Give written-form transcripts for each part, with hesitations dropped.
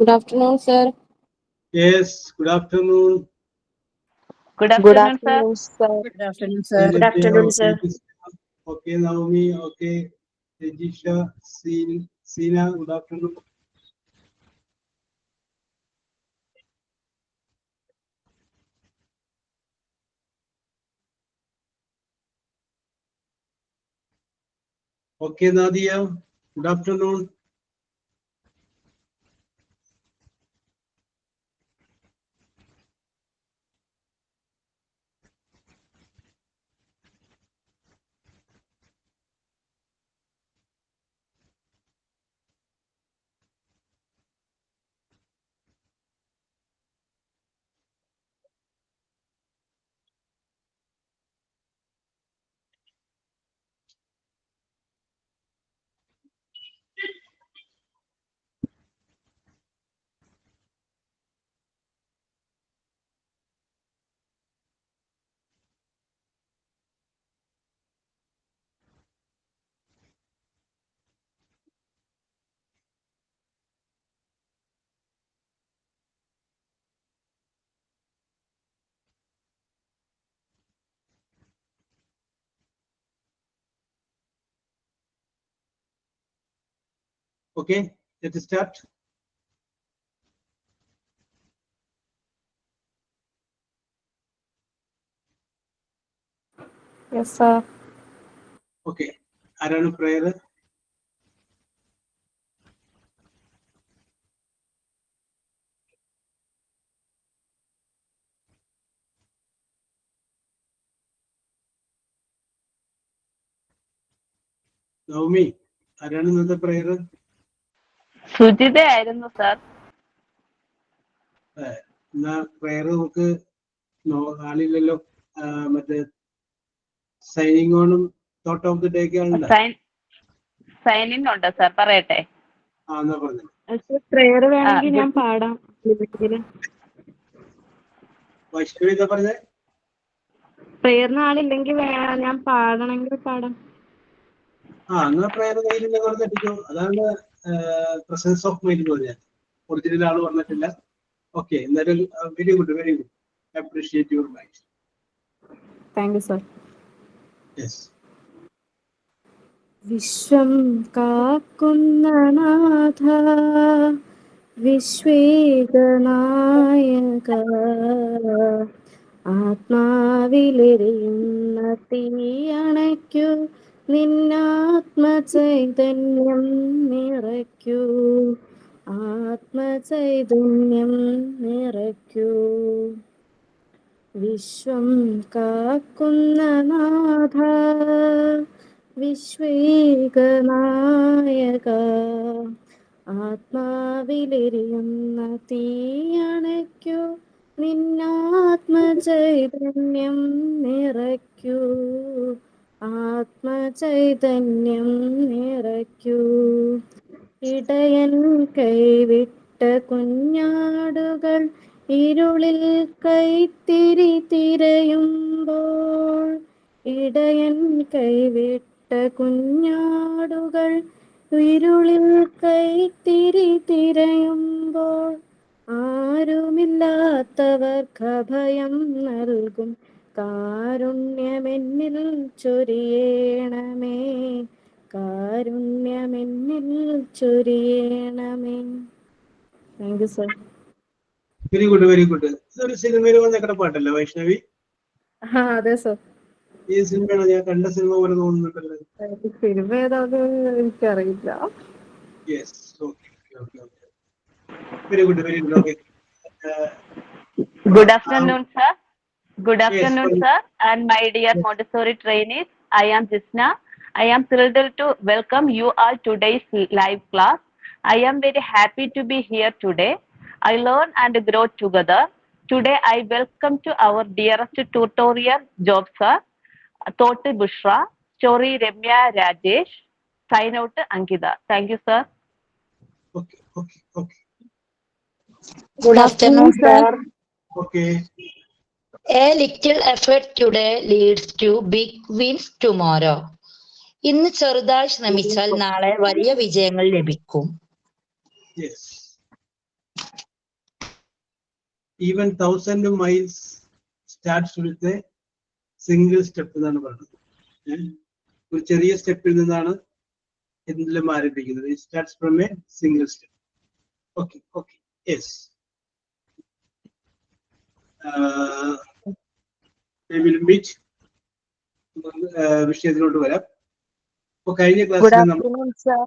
Good afternoon, sir. Yes, good afternoon. Good Good afternoon, sir. afternoon, sir. Good afternoon, Okay, sir. Good afternoon, sir. Okay, Naomi. Okay, Rejisha, Sina. Good afternoon. Okay, Nadia. Good afternoon. Okay, let's start. Yes, sir. Okay, Aranu prayer. Naomi, Aranu another prayer. സുജിതയായിരുന്നു sir. എന്നാ prayer നമുക്ക് ആളില്ലല്ലോ. മറ്റേ signing ഓണും thought of the day ഒക്കെ ആണല്ലോ. Sign in ഉണ്ട് sir, പറയട്ടെ? എന്നാ പറഞ്ഞു. പ്രേയർ വേണമെങ്കിൽ ഞാൻ പാടാം. വൈഷ്ണവി എന്താ പറഞ്ഞേ? പ്രേയറിന് ആളില്ലെങ്കിൽ ഞാൻ പാടണമെങ്കിൽ പാടാം. എന്നാ പ്രയർ കയ്യിലില്ല പറഞ്ഞിട്ടോ. അതാണ് പ്രസൻസ് ഓഫ് മൈൻഡ് എന്ന് പറഞ്ഞാൽ. ഒറിജിനൽ ആള് പറഞ്ഞിട്ടില്ല. ഓക്കെ, എന്നാലും very good, very good. Appreciate your mind. Thank you, sir. Yes. വിശ്വം കാക്കുന്ന നാഥ, വിശ്വേകനായക, ആത്മാവിലെരിയുന്ന തീയണയ്ക്കൂ, നിന്നാത്മചൈതന്യം നിറയ്ക്കൂ, ആത്മചൈതന്യം നിറയ്ക്കൂ. വിശ്വം കാക്കുന്ന നാഥ, വിശ്വേകനായക, ആത്മാവിലെരിയുന്ന തീയണയ്ക്കൂ, നിന്നാത്മചൈതന്യം നിറയ്ക്കൂ, ആത്മചൈതന്യം നിറയ്ക്കൂ. ഇടയൻ കൈവിട്ട കുഞ്ഞാടുകൾ ഇരുളിൽ കൈത്തിരി തിരയുമ്പോൾ, ഇടയൻ കൈവിട്ട കുഞ്ഞാടുകൾ ഇരുളിൽ കൈത്തിരി തിരയുമ്പോൾ, ആരുമില്ലാത്തവർക്ക് അഭയം നൽകും കാരുണ്യമെന്നിൽ ചൊരിയണമേ, കാരുണ്യമെന്നിൽ ചൊരിയണമേ. Thank you, sir. Very good, very good. ഇതൊരു സിനിമയിൽ വന്നേക്കണ പാട്ടല്ലേ വൈഷ്ണവി? അതെ, സർ. ഈ സിനിമയാണ് ഞാൻ കണ്ട സിനിമ പോലെ തോന്നുന്നുണ്ടല്ലോ. സിനിമ ഏതാന്ന് എനിക്കറിയില്ല. Yes, okay, okay, okay. Very good, very good. Okay. Good afternoon, sir. Good afternoon, Yes, sir, and my dear yes. Montessori trainees. I am Jisna. I am thrilled to welcome you all today's live class. I am very happy to be here today. I learn and grow together. Today, I welcome to our dearest tutorial job, sir. Thought Bushra, story Ramya Rajesh, sign out Ankita. Thank you, sir. Okay, okay, okay. Good afternoon, sir. Okay. A little effort today leads to big wins tomorrow. ഇന്ന് ചെറുതായി ശ്രമിച്ചാൽ നാളെ വലിയ വിജയങ്ങൾ ലഭിക്കും. Yes. Even 1000 miles starts with a single step എന്നാണ് പറയുന്നത്. ഒരു ചെറിയ സ്റ്റെപ്പിൽ നിന്നാണ് എന്തെങ്കിലും ആരംഭിക്കുന്നത്. It starts from a single step. Okay okay yes. വിഷയത്തിലോട്ട് വരാം. ഇപ്പൊ കഴിഞ്ഞ Good ക്ലാസ്സിൽ നമ്മൾ afternoon, sir.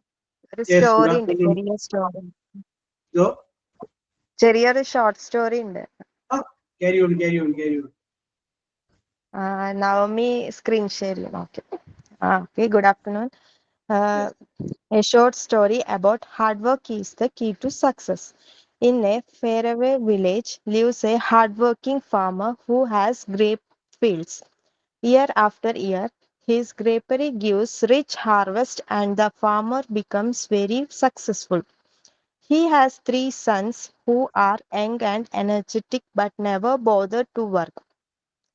ഒരു Yes, good സ്റ്റോറി ഉണ്ട്, afternoon. ചെറിയ സ്റ്റോറി. So, ചെറിയൊരു ഷോർട്ട് സ്റ്റോറി ഉണ്ട്. carry on. Navami screen share ചെയ്യണം. Okay, good afternoon. A short story about hard work is the key to success. In a faraway village lives a hardworking farmer who has grape fields. Year after year, his grapery gives rich harvest and the farmer becomes very successful. He has 3 sons who are young and energetic but never bother to work.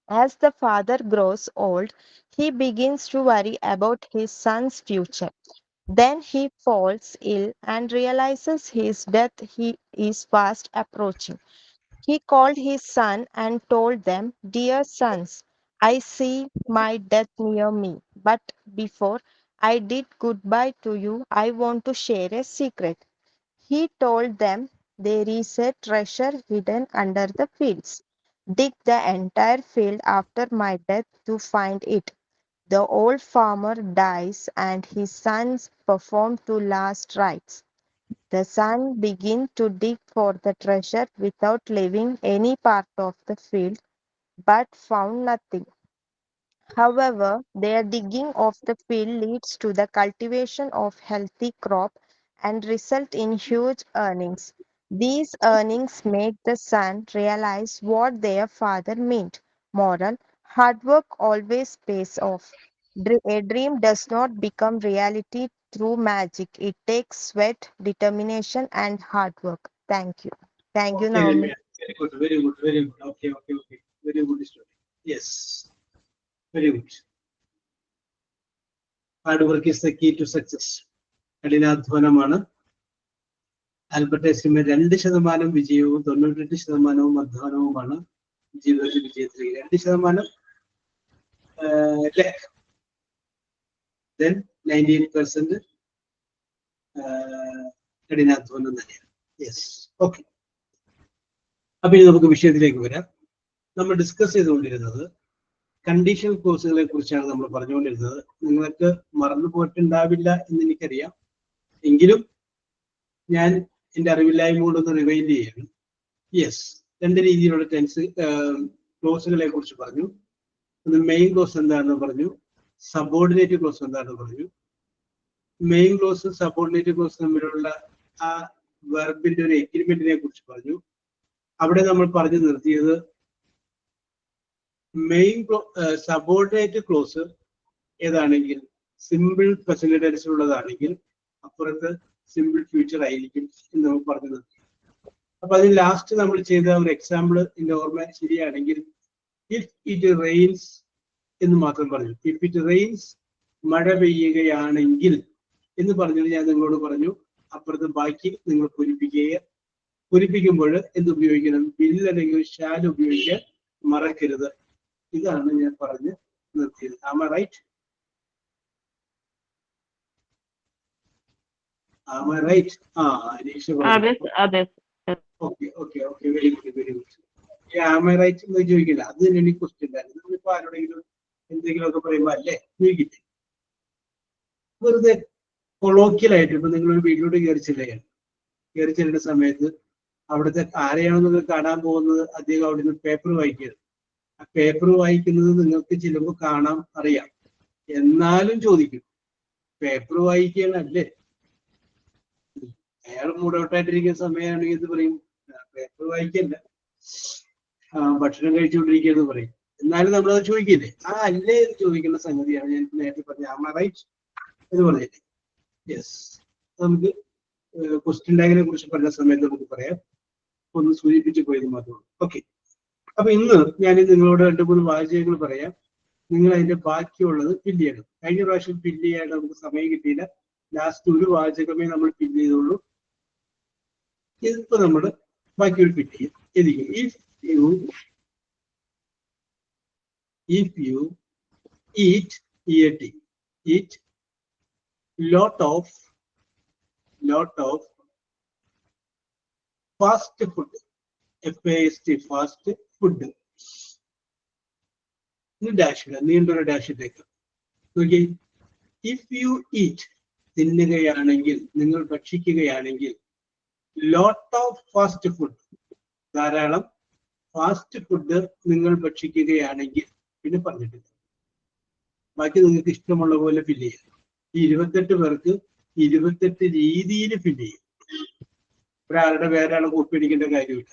As the father grows old, he begins to worry about his son's future. Then he falls ill and realizes his death is fast approaching. He called his son and told them, "Dear sons, I see my death near me. But before I did goodbye to you, I want to share a secret." He told them, "There is a treasure hidden under the fields. Dig the entire field after my death to find it." The old farmer dies and his sons perform 2 last rites. The son began to dig for the treasure without leaving any part of the field, but found nothing. However, their digging of the field leads to the cultivation of healthy crop and result in huge earnings. These earnings make the son realize what their father meant. Moral: hard work always pays off. A dream does not become reality through magic. It takes sweat, determination, and hard work. Thank you. Thank you, Okay, Naomi. very good. Okay. Very good story. Yes, very good. Hard work is the key to success. കഠിനാധ്വാനമാണ് Albert ഐൻസ്റ്റീന്റെ 2% വിജയവും 98% അധ്വാനവുമാണ് ജീവിതത്തിൽ വിജയത്തിൽ. 2% then 98% കഠിനാധ്വാനം തന്നെയാണ്. Yes, okay. അപ്പൊ ഇനി നമുക്ക് വിഷയത്തിലേക്ക് വരാം. നമ്മൾ ഡിസ്കസ് ചെയ്തുകൊണ്ടിരുന്നത് കണ്ടീഷണൽ ക്ലോസുകളെ കുറിച്ചാണ് നമ്മൾ പറഞ്ഞുകൊണ്ടിരുന്നത്. നിങ്ങൾക്ക് മറന്നു പോയിട്ടുണ്ടാവില്ല എന്ന് എനിക്കറിയാം, എങ്കിലും ഞാൻ എൻ്റെ അറിവില്ലായ്മ കൊണ്ടൊന്ന് റിവൈൻഡ് ചെയ്യാണ്. യെസ്, 2 രീതിയിലുള്ള ടെൻസ് ക്ലോസുകളെ കുറിച്ച് പറഞ്ഞു. ഒന്ന് മെയിൻ ക്ലോസ് എന്താണെന്ന് പറഞ്ഞു, സബോർഡിനേറ്റ് ക്ലോസ് എന്താണെന്ന് പറഞ്ഞു. മെയിൻ ക്ലോസ് സബോർഡിനേറ്റ് ക്ലോസ് തമ്മിലുള്ള ആ വെർബിന്റെ ഒരു എഗ്രിമെന്റിനെ കുറിച്ച് പറഞ്ഞു. അവിടെ നമ്മൾ പറഞ്ഞു നിർത്തിയത് മെയിൻ സബോർഡിനേറ്റ് ക്ലോസ് ഏതാണെങ്കിൽ സിമ്പിൾ പ്രസന്റ് ടെൻസിലുള്ളതാണെങ്കിൽ അപ്പുറത്ത് സിമ്പിൾ ഫ്യൂച്ചർ ആയിരിക്കും എന്ന് നമുക്ക് പറഞ്ഞു നിർത്തി. അപ്പൊ അതിൽ ലാസ്റ്റ് നമ്മൾ ചെയ്ത ഒരു എക്സാമ്പിൾ എന്റെ ഓർമ്മ ശരിയാണെങ്കിൽ ഇഫ് ഇറ്റ് റെയിൻസ് എന്ന് മാത്രം പറഞ്ഞു. ഇഫ് ഇറ്റ് റെയിൻസ്, മഴ പെയ്യുകയാണെങ്കിൽ എന്ന് പറഞ്ഞത് ഞാൻ നിങ്ങളോട് പറഞ്ഞു. അപ്പുറത്ത് ബാക്കി നിങ്ങൾ പൂരിപ്പിക്കുമ്പോൾ എന്ത് ഉപയോഗിക്കണം? വിൽ അല്ലെങ്കിൽ ഷാൽ ഉപയോഗിക്കാൻ മറക്കരുത്. ഇതാണ് ഞാൻ പറഞ്ഞ് നിർത്തിയത്. Am I right? അനീഷ പറഞ്ഞു. Okay, very good. Am I right എന്ന് ചോദിക്കില്ല, അത് തന്നെ എനിക്ക് ക്വസ്റ്റ്യൻ ഉണ്ടായിരുന്നു. നമ്മളിപ്പോ ആരോടെങ്കിലും എന്തെങ്കിലുമൊക്കെ പറയുമ്പോ അല്ലേ ചോദിക്കില്ലേ? വെറുതെ കൊളോക്കിയലായിട്ട് ഇപ്പൊ നിങ്ങളൊരു വീട്ടിലോട്ട് കയറി ചെല്ലുന്ന സമയത്ത് അവിടുത്തെ ആരെയാണോ നിങ്ങൾ കാണാൻ പോകുന്നത്, അദ്ദേഹം അവിടെ നിന്ന് പേപ്പർ വായിക്കരുത്. ആ പേപ്പർ വായിക്കുന്നത് നിങ്ങൾക്ക് ചിലപ്പോൾ കാണാം, അറിയാം, എന്നാലും ചോദിക്കും പേപ്പർ വായിക്കാനല്ലേ. അയാൾ മൂടൗട്ടായിട്ടിരിക്കുന്ന സമയമാണെങ്കിൽ ഇത് പറയും, പേപ്പർ വായിക്കല്ല, ഭക്ഷണം കഴിച്ചുകൊണ്ടിരിക്കുകയെന്ന് പറയും. എന്നാലും നമ്മളത് ചോദിക്കില്ലേ? അല്ലേ എന്ന് ചോദിക്കുന്ന സംഗതിയാണ് ഞാൻ നേരത്തെ പറഞ്ഞ Am I right എന്ന് പറഞ്ഞില്ലേ? യെസ്, നമുക്ക് ക്വസ്റ്റ്യൻ ടാഗിനെ കുറിച്ച് പറഞ്ഞ സമയത്ത് നമുക്ക് പറയാം. ഒന്ന് സൂചിപ്പിച്ചു പോയത് മാത്രമാണ്. ഓക്കെ, അപ്പൊ ഇന്ന് ഞാൻ നിങ്ങളോട് 2-3 വാചകങ്ങൾ പറയാം. നിങ്ങൾ അതിന്റെ ബാക്കിയുള്ളത് ഫില്ല് ചെയ്യണം. കഴിഞ്ഞ പ്രാവശ്യം ഫില്ല് ചെയ്യാൻ നമുക്ക് സമയം കിട്ടിയില്ല. ലാസ്റ്റ് ഒരു വാചകമേ നമ്മൾ ഫില്ല് ചെയ്തുള്ളൂ. ഇതിപ്പോ നമ്മൾ ബാക്കി ഒരു ഫില്ല് ചെയ്യും. If if you eat lot of fast food, FAST, fast food. Dash നീണ്ടൊരു ഡാഷ് ഇട്ടേക്ക്. നോക്കി, ഇഫ് യു ഈറ്റ്, തിന്നുകയാണെങ്കിൽ, നിങ്ങൾ ഭക്ഷിക്കുകയാണെങ്കിൽ, ലോട്ട് ഓഫ് ഫാസ്റ്റ് ഫുഡ്, ധാരാളം ഫാസ്റ്റ് ഫുഡ് നിങ്ങൾ ഭക്ഷിക്കുകയാണെങ്കിൽ, പിന്നെ പറഞ്ഞിട്ടില്ല, ബാക്കി നിങ്ങൾക്ക് ഇഷ്ടമുള്ള പോലെ ഫില്ല് ചെയ്യാം. ഈ 28 പേർക്ക് 28 രീതിയിൽ ഫില്ല് ചെയ്യും. ഒരാളുടെ വേറൊരാളെ കൂട്ടിപ്പിടിക്കേണ്ട കാര്യമില്ല.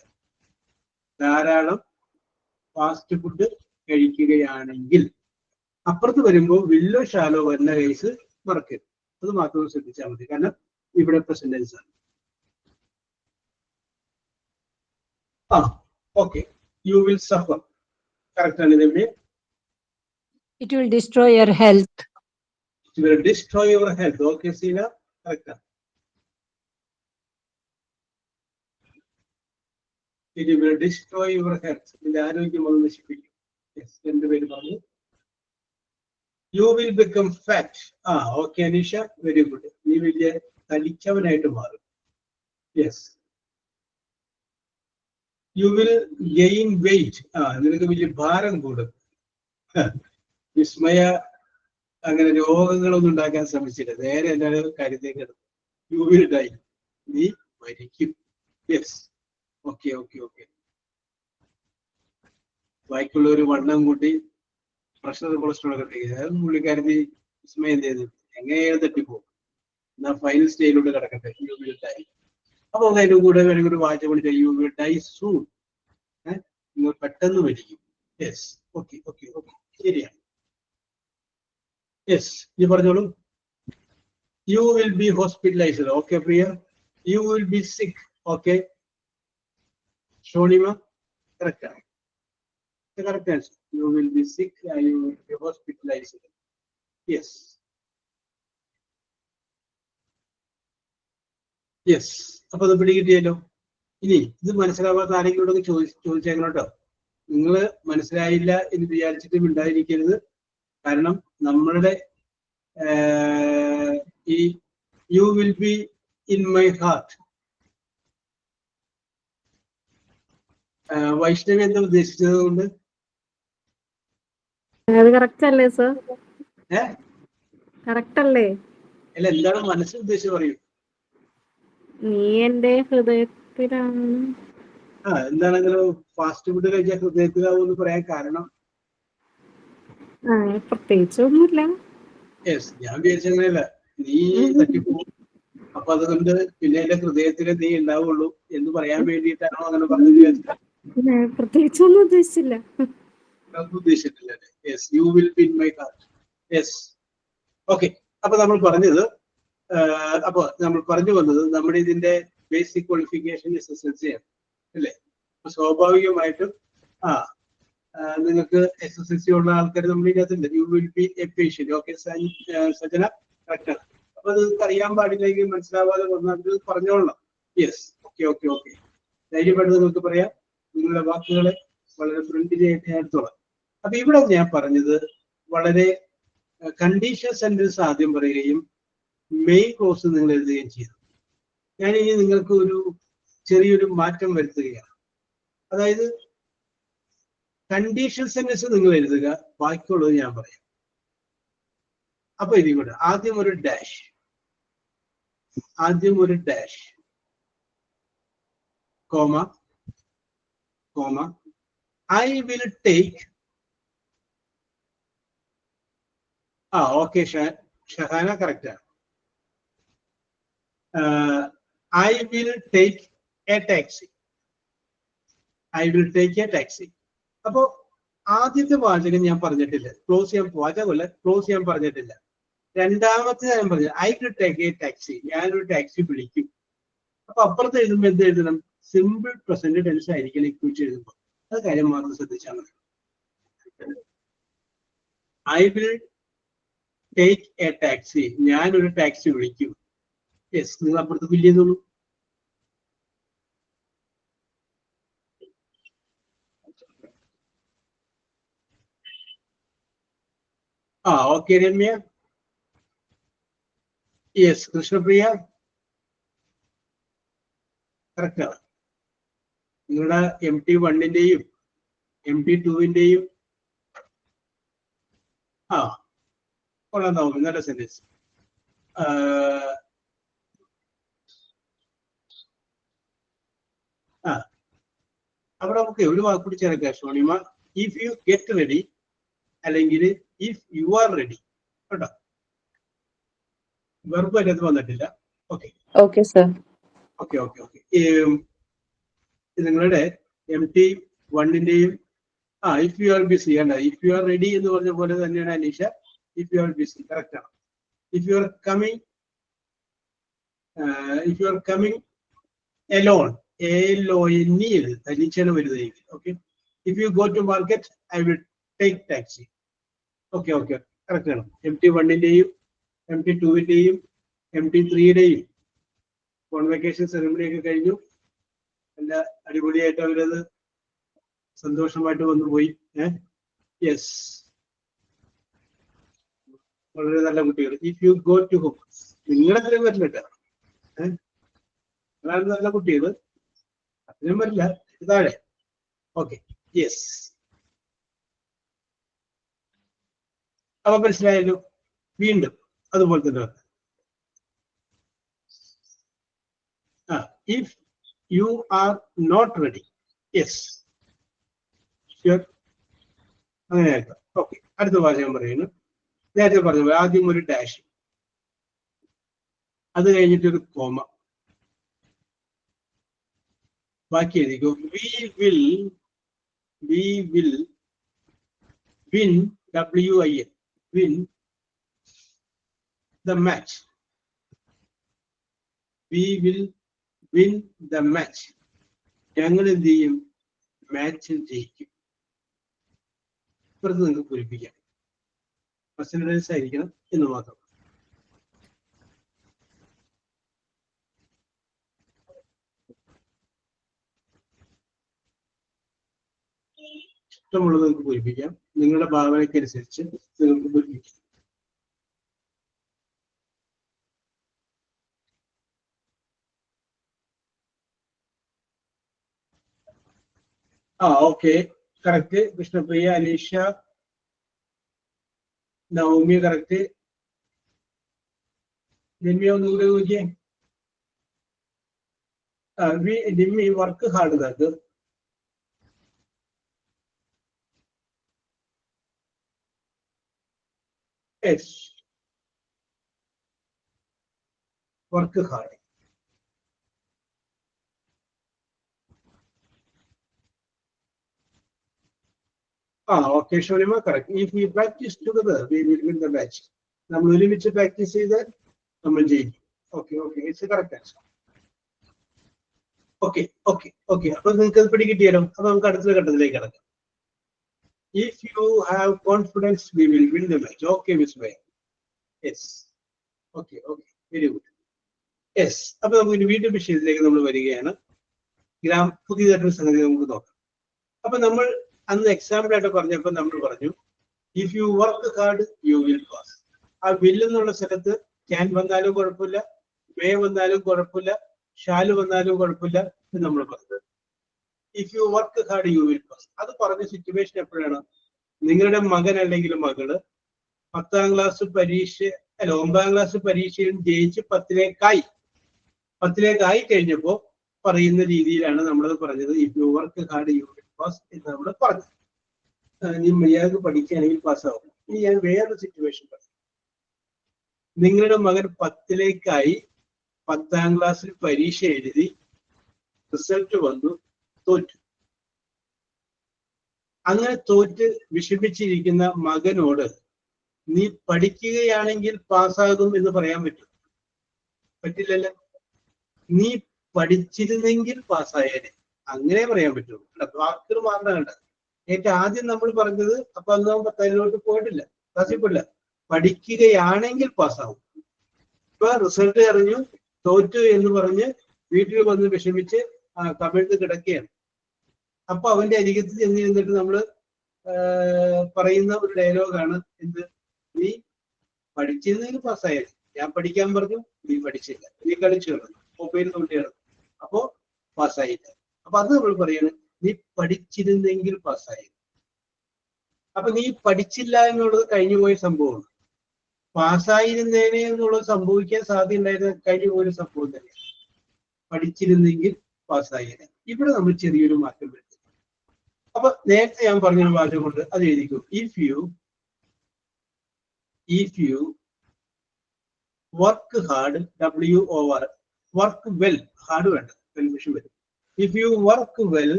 ധാരാളം ഫാസ്റ്റ് ഫുഡ് കഴിക്കുകയാണെങ്കിൽ, അപ്പുറത്ത് വരുമ്പോൾ വില്ലോ ഷാലോ വരുന്ന കേസ് മറക്കരുത്. അത് മാത്രം ശ്രദ്ധിച്ചാൽ മതി, കാരണം ഇവിടെ പ്രസന്റൻസ് ആണ്. Okay, you will Zafar, correct ആണ് ഇതിന്റെ. It will destroy your health. It will destroy your health. Okay, Sina, correct. It will destroy your health. ഇതിന്റെ ആരോഗ്യം അത് നശിപ്പിക്കും. Yes, രണ്ടുപേരും പറഞ്ഞു. You will become fat. Okay, Anisha, very good. നീ വലിയ തടിച്ചവനായിട്ട് മാറും. Yes. You will gain weight. നിനക്ക് വലിയ ഭാരം കൂടും. വിസ്മയ അങ്ങനെ രോഗങ്ങളൊന്നും ഉണ്ടാക്കാൻ ശ്രമിച്ചില്ല, നേരെ എല്ലാവരും കാര്യത്തേക്ക് എടുത്തു. യു വിൽ ഡൈ, നീ മരിക്കും. Yes, okay okay okay. ബാക്കിയുള്ള ഒരു വണ്ണം കൂട്ടി പ്രഷർ കൊളസ്ട്രോൾ ഒക്കെ ഉണ്ടെങ്കിൽ പുള്ളിക്കാരത്തി വിസ്മയം എന്ത് ചെയ്തു, എങ്ങനെയാണ് തട്ടിപ്പോകും. എന്നാ ഫൈനൽ സ്റ്റേജിലൂടെ കിടക്കട്ടെ. You will die. അപ്പൊ അതിന്റെ കൂടെ വേണമെങ്കിൽ ഒരു വാച്ച് വിളിച്ച യു വിൽ ഡൈ സൂൺ, നിങ്ങൾ പെട്ടെന്ന് മരിക്കും. യെസ്, ഓക്കെ ഓക്കെ ഓക്കെ, ശരിയാണ്. യെസ്, ഈ പറഞ്ഞോളൂ. You will be hospitalised. Okay Priya. You will be sick. Okay Shonima, correct ആണ്. Correct answer. You will be sick, you will be hospitalised. Yes yes. അപ്പൊ അത് പിടികിട്ടിയല്ലോ. ഇനി ഇത് മനസ്സിലാവാത്ത ആരെങ്കിലും ചോദിച്ചേക്കണം കേട്ടോ. നിങ്ങൾ മനസ്സിലായില്ല എന്ന് വിചാരിച്ചിട്ട് മിണ്ടായിരിക്കരുത്. കാരണം നമ്മളുടെ ഈ U will be in my heart, Vaishnavi എന്താ ഉദ്ദേശിച്ചത് കൊണ്ട്? അത് കറക്റ്റ് അല്ലേ സർ? കറക്റ്റ് അല്ലേ? അല്ല, എന്താണ് മനസ്സിൽ ഉദ്ദേശിച്ച് പറയൂ. നീ എന്റെ ഹൃദയത്തിലാണ്. എന്താണെങ്കിലും ഫാസ്റ്റ് ഫുഡ് കഴിച്ചാൽ ഹൃദയത്തിലാവൂന്ന് പറയാൻ കാരണം പ്രത്യേകിച്ചൊന്നുമില്ല. യെസ്, ഞാൻ വിചാരിച്ചങ്ങനെയല്ല, നീ തട്ടിപ്പോവും, അപ്പൊ അതുകൊണ്ട് പിന്നെ എന്റെ ഹൃദയത്തിലെ നീ ഉണ്ടാവുള്ളൂ എന്ന് പറയാൻ വേണ്ടിയിട്ടാണോ അങ്ങനെ പറഞ്ഞു വിചാരിച്ചത്? പ്രത്യേകിച്ചൊന്നും ഉദ്ദേശിച്ചില്ല. ഉദ്ദേശിച്ചിട്ടില്ല. Yes, you will be in my heart. Yes, okay. അപ്പൊ നമ്മൾ പറഞ്ഞു വന്നത് നമ്മുടെ ഇതിന്റെ ബേസിക് ക്വാളിഫിക്കേഷൻ SSLC ആണ് അല്ലേ? അപ്പൊ സ്വാഭാവികമായിട്ടും നിങ്ങൾക്ക് SSLC ഉള്ള ആൾക്കാർ നമ്മുടെ ഇതിനകത്തുണ്ട്. You will be a patient. Okay Sajana, correct ആണ്. അപ്പൊ അത് അറിയാൻ പാടില്ലെങ്കിൽ മനസ്സിലാവാതെ വന്നത് പറഞ്ഞോളണം. Yes, okay okay okay. ധൈര്യമായിട്ട് നിങ്ങൾക്ക് പറയാം. നിങ്ങളുടെ വാക്കുകളെ വളരെ ഫ്രണ്ട്ലി ആയിട്ട് എടുത്തോളാം. അപ്പൊ ഇവിടെ ഞാൻ പറഞ്ഞത് വളരെ കണ്ടീഷൻ സെന്റൻസ് ആദ്യം പറയുകയും മെയിൻ ക്ലോസ് നിങ്ങൾ എഴുതുകയും ചെയ്തു. ഞാനിനി നിങ്ങൾക്ക് ഒരു ചെറിയൊരു മാറ്റം വരുത്തുകയാണ്. അതായത് കണ്ടീഷൻ സെന്റൻസ് നിങ്ങൾ എഴുതുക, ബാക്കിയുള്ളത് ഞാൻ പറയാം. അപ്പൊ ഇനി കൂടെ ആദ്യം ഒരു dash, comma, I will take. Okay Shahana, correct ആണ്. I will take a taxi. അപ്പോ ആദ്യത്തെ വാചകം ഞാൻ പറഞ്ഞിട്ടില്ല, ക്ലോസ് ചെയ്യാൻ പറഞ്ഞിട്ടില്ല. രണ്ടാമത്തെ ഞാൻ പറഞ്ഞു I will take A taxi, ഞാനൊരു ടാക്സി വിളിക്കും. അപ്പൊ അപ്പുറത്ത് എഴുതുമ്പോൾ എന്ത് എഴുതണം? സിമ്പിൾ പ്രസന്റ് ടെൻസ് ആയിരിക്കണം ഇക്വിച്ച് എഴുതുമ്പോൾ. അത് കാര്യം മാത്രം ശ്രദ്ധിച്ചാൽ മതി. I will take A taxi, ഞാനൊരു ടാക്സി വിളിക്കും. യെസ്, നിങ്ങൾ അപ്പുറത്ത് ഫില്ല് ചെയ്തോളൂ. ഓക്കെ രമ്യ. യെസ് കൃഷ്ണപ്രിയ, കറക്റ്റാണ്. നിങ്ങളുടെ MT1-ന്റെയും MT2-ന്റെയും കൊള്ളാൻ തോന്നുന്നു. നല്ല സെന്റൻസ്. അവിടെ നമുക്ക് ഒരു വാക്ക് കൂടി ചേർക്കാം Shonima. If you get ready അല്ലെങ്കിൽ ഇഫ് യു ആർ റെഡി കേട്ടോ. വെർബ് അതിനകത്ത് വന്നിട്ടില്ല. Okay Okay, sir. Okay okay okay. നിങ്ങളുടെ MT1-ന്റെയും ഇഫ് യു ആർ ബിസി ആണ്. ഇഫ് യു ആർ റെഡി എന്ന് പറഞ്ഞ പോലെ തന്നെയാണ് Aneesha. If you are busy correct ആണ്. If you are coming alone, alone തനിച്ചാണ് വരുന്നതെങ്കിൽ. Okay. If you go to market I will take taxi. Okay okay correct ആണ്. MT1-ന്റെയും MT2-ന്റെയും MT3-യുടെയും കോൺവെക്കേഷൻ സെറിമണി ഒക്കെ കഴിഞ്ഞു. നല്ല അടിപൊളിയായിട്ട് അവരത് സന്തോഷമായിട്ട് വന്നുപോയി. യെസ്, വളരെ നല്ല കുട്ടികൾ. If you go to home, നിങ്ങളുടെ അത്രയും വരില്ല കേട്ടോ. അതാണ് നല്ല കുട്ടികൾ, അത്രയും വരില്ല, താഴെ. Okay yes. അപ്പൊ മനസ്സിലായല്ലോ. വീണ്ടും അതുപോലെ തന്നെ if you are not ready. Yes sure, അങ്ങനെ ആയിരിക്കാം. ഓക്കെ, അടുത്ത വാചകം പറയുന്നു. നേരത്തെ പറഞ്ഞു ആദ്യം ഒരു ഡാഷ്, അത് കഴിഞ്ഞിട്ടൊരു കോമ, ബാക്കി എഴുതിക്കോ. We will win, WIN, win the match. We will win the match. ഞങ്ങൾ എന്ത് ചെയ്യും? മാച്ചിൽ ജയിക്കും. ഇപ്പുറത്ത് നിങ്ങൾക്ക് പൂരിപ്പിക്കാം. പെർസെന്റേജ് ആയിരിക്കണം എന്ന് മാത്രം. ഇഷ്ടമുള്ളത് നിങ്ങൾക്ക് പൂരിപ്പിക്കാം. നിങ്ങളുടെ ഭാവനയ്ക്കനുസരിച്ച് നിങ്ങൾക്ക് പൂരിപ്പിക്കാം. Okay correct. Krishnapriya, Aneesha, Navami correct. Ramya ഒന്നുകൂടെ നോക്കിയേ. രമ്യ വർക്ക് ഹാർഡ് താക്ക്. Work hard. Okay Shonima correct. If you practise together we will win the match. നമ്മൾ ഒരുമിച്ച് പ്രാക്ടീസ് ചെയ്താൽ നമ്മൾ ജയിക്കും. Okay okay, it's correct answer. Okay okay okay, അപ്പൊ നിങ്ങൾക്ക് അത് പിടികിട്ടിയാലോ. അപ്പൊ നമുക്ക് അടുത്ത ഘട്ടത്തിലേക്ക് കിടക്കാം. If you have confidence we will win the match. Okay miss bye. Yes, okay okay, very good. Yes, അപ്പൊ നമുക്ക് വീണ്ടും വിഷയത്തിലേക്ക് നമ്മൾ വരികയാണ്. പുതിയതായിട്ടൊരു സംഗതി നമുക്ക് നോക്കാം. അപ്പൊ നമ്മൾ അന്ന് എക്സാമ്പിൾ ആയിട്ട് പറഞ്ഞപ്പോൾ നമ്മൾ പറഞ്ഞു if you work hard you will pass. ആ വിൽ എന്നുള്ള സ്ഥലത്ത് ക്യാൻ വന്നാലും കുഴപ്പമില്ല, മേ വന്നാലും കുഴപ്പമില്ല, ഷാല് വന്നാലും കുഴപ്പമില്ല എന്ന് നമ്മൾ പറഞ്ഞത്. If you work hard you will pass. അത് പറഞ്ഞ സിറ്റുവേഷൻ എപ്പോഴാണ്? നിങ്ങളുടെ മകൻ അല്ലെങ്കിൽ മകള് 10ാം ക്ലാസ് പരീക്ഷ 9ാം ക്ലാസ് പരീക്ഷയിൽ ജയിച്ച് 10ലേക്കായി കഴിഞ്ഞപ്പോ പറയുന്ന രീതിയിലാണ് നമ്മളത് പറഞ്ഞത്. If you work hard you will pass എന്ന് നമ്മൾ പറഞ്ഞു. നീ മര്യാദക്ക് പഠിക്കുകയാണെങ്കിൽ പാസ്സാവും. ഇനി ഞാൻ വേറൊരു സിറ്റുവേഷൻ പറഞ്ഞു. നിങ്ങളുടെ മകൻ 10ലേക്കായി 10ാം ക്ലാസ്സിൽ പരീക്ഷ എഴുതി റിസൾട്ട് വന്നു, തോറ്റു. അങ്ങനെ തോറ്റ് വിഷമിച്ചിരിക്കുന്ന മകനോട് നീ പഠിക്കുകയാണെങ്കിൽ പാസ്സാകും എന്ന് പറയാൻ പറ്റും? പറ്റില്ലല്ലോ. നീ പഠിച്ചിരുന്നെങ്കിൽ പാസ്സായേനെ, അങ്ങനെ പറയാൻ പറ്റുള്ളൂ. വാക്കുകൾ മാറണം കണ്ട. ഏറ്റവും ആദ്യം നമ്മൾ പറഞ്ഞത് അപ്പൊ അന്ന് 10ാം പോയിട്ടില്ല, ക്ലാസ്സിൽ പോയില്ല. പഠിക്കുകയാണെങ്കിൽ പാസ്സാവും. ഇപ്പൊ റിസൾട്ട് അറിഞ്ഞു, തോറ്റു എന്ന് പറഞ്ഞ് വീട്ടിൽ വന്ന് വിഷമിച്ച് കമിഴ്ന്ന് കിടക്കുകയാണ്. അപ്പൊ അവന്റെ അരികത്ത് ചെന്നിരുന്നിട്ട് നമ്മള് പറയുന്ന ഒരു ഡയലോഗാണ് എന്ത്? നീ പഠിച്ചിരുന്നെങ്കിൽ പാസ്സായത്. ഞാൻ പഠിക്കാൻ പറഞ്ഞു, നീ പഠിച്ചില്ല, നീ കളിച്ചു കിടന്നു, മൊബൈൽ തോണ്ടി കിടന്നു, അപ്പോ പാസ്സായില്ല. അപ്പൊ അത് നമ്മൾ പറയാണ് നീ പഠിച്ചിരുന്നെങ്കിൽ പാസ്സായി. അപ്പൊ നീ പഠിച്ചില്ല എന്നുള്ളത് കഴിഞ്ഞു പോയ സംഭവമാണ്. പാസ്സായിരുന്നേനെ എന്നുള്ളത് സംഭവിക്കാൻ സാധ്യതയുണ്ടായിരുന്ന കഴിഞ്ഞു പോയൊരു സംഭവം തന്നെയാണ്. പഠിച്ചിരുന്നെങ്കിൽ പാസ്സായില്ല. ഇവിടെ നമ്മൾ ചെറിയൊരു മാറ്റം വരുത്തും. അപ്പൊ നേരത്തെ ഞാൻ പറഞ്ഞൊരു വാചകം കൊണ്ട് അത് എഴുതിക്കും. If you work hard, WOR, work well, hard വേണ്ട, കൺഫ്യൂഷൻ വരും. If you work well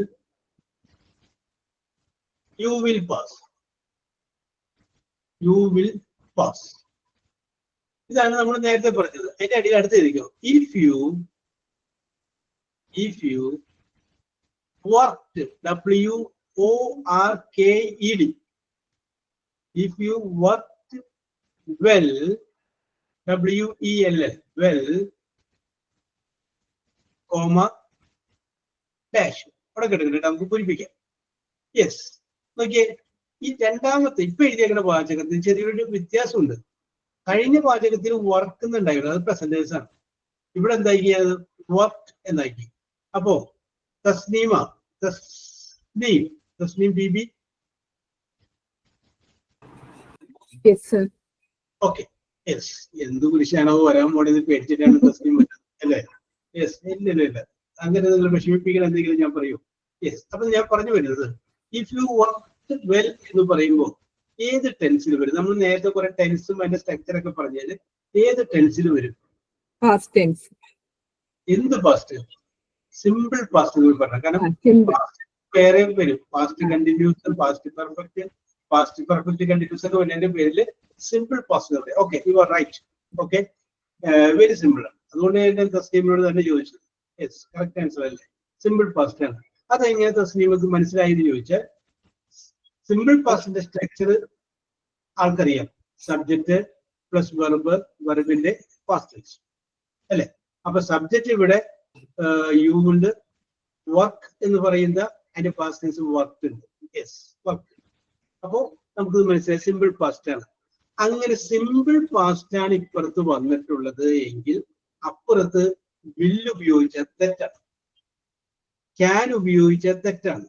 you will pass. You will pass. ഇതാണ് നമ്മൾ നേരത്തെ പറഞ്ഞത്. അതിന്റെ അടിയിൽ അടുത്ത് എഴുതിക്കോ. If you worked, WORKED. If you worked well, WELL, well, comma, dash. അവിടെ കിടക്കുന്നുണ്ട്, നമുക്ക് പൂരിപ്പിക്കാം. യെസ്. നോക്കിയേ, ഈ രണ്ടാമത്തെ ഇപ്പൊ എഴുതിയേക്കുന്ന വാചകത്തിൽ ചെറിയൊരു വ്യത്യാസമുണ്ട്. കഴിഞ്ഞ വാചകത്തിൽ വർക്ക് എന്നുണ്ടായിരുന്നു, അത് പ്രസന്റേഴ്സ് ആണ്. ഇവിടെ എന്താക്കിയത് വർക്ക് എന്നാക്കി. അപ്പോ തസ്നീം ബീബി, ഓക്കെ, യെസ്. എന്ത് കുരിശാണോ വരാൻ പോണത് പേടിച്ചിട്ടാണ് തസ്നീം വരുന്നത്, അല്ലേ? യെസ്. ഇല്ല, അങ്ങനെ നിങ്ങൾ വിഷമിപ്പിക്കണം എന്തെങ്കിലും ഞാൻ പറയൂ. യെസ്. അപ്പൊ ഞാൻ പറഞ്ഞു വരുന്നത്, ഇഫ് യു വർക്ക് വെൽ എന്ന് പറയുമ്പോൾ ഏത് ടെൻസിൽ വരും? നമ്മൾ നേരത്തെ കുറെ ടെൻസും അതിന്റെ സ്ട്രക്ചർ ഒക്കെ പറഞ്ഞാല് ഏത് ടെൻസിൽ വരും? Past tense. എന്ത് പാസ്റ്റ്? സിമ്പിൾ പാസ്റ്റ് എന്ന് പറഞ്ഞാൽ, കാരണം വേറെ വരും. Past continuous, past perfect continuous ഒക്കെ വരുന്നതിന്റെ പേരിൽ സിമ്പിൾ പാസ്റ്റ് എന്ന് പറയാം. Okay, you are right. Okay, very simple ആണ്. അതുകൊണ്ട് ഞാൻ തസ്നീമിനോട് തന്നെ ചോദിച്ചത്. യെസ്, കറക്റ്റ് ആൻസർ അല്ലേ? സിമ്പിൾ പാസ്റ്റ് ആണ്. അതെങ്ങനെ തസ്നീമക്ക് മനസ്സിലായി എന്ന് ചോദിച്ചാൽ, സിമ്പിൾ പാസ്റ്റിന്റെ സ്ട്രക്ചർ ആൾക്കറിയാം. സബ്ജക്ട് പ്ലസ് വെർബ്, വെർബിന്റെ പാസ്റ്റ് ടെൻസ്, അല്ലെ? അപ്പൊ സബ്ജക്ട് ഇവിടെ യു ഉണ്ട്, വർക്ക് എന്ന് പറയുന്ന അതിന്റെ പാസ്റ്റ് ടെൻസ് വർക്ക് ഉണ്ട്. Yes, work. അപ്പോ നമുക്ക് മനസ്സിലായി സിമ്പിൾ പാസ്റ്റ് ആണ്. അങ്ങനെ സിമ്പിൾ പാസ്റ്റ് ആണ് ഇപ്പുറത്ത് വന്നിട്ടുള്ളത് എങ്കിൽ അപ്പുറത്ത് വില്ല് ഉപയോഗിച്ച തെറ്റാണ്, ക്യാൻ ഉപയോഗിച്ച തെറ്റാണ്,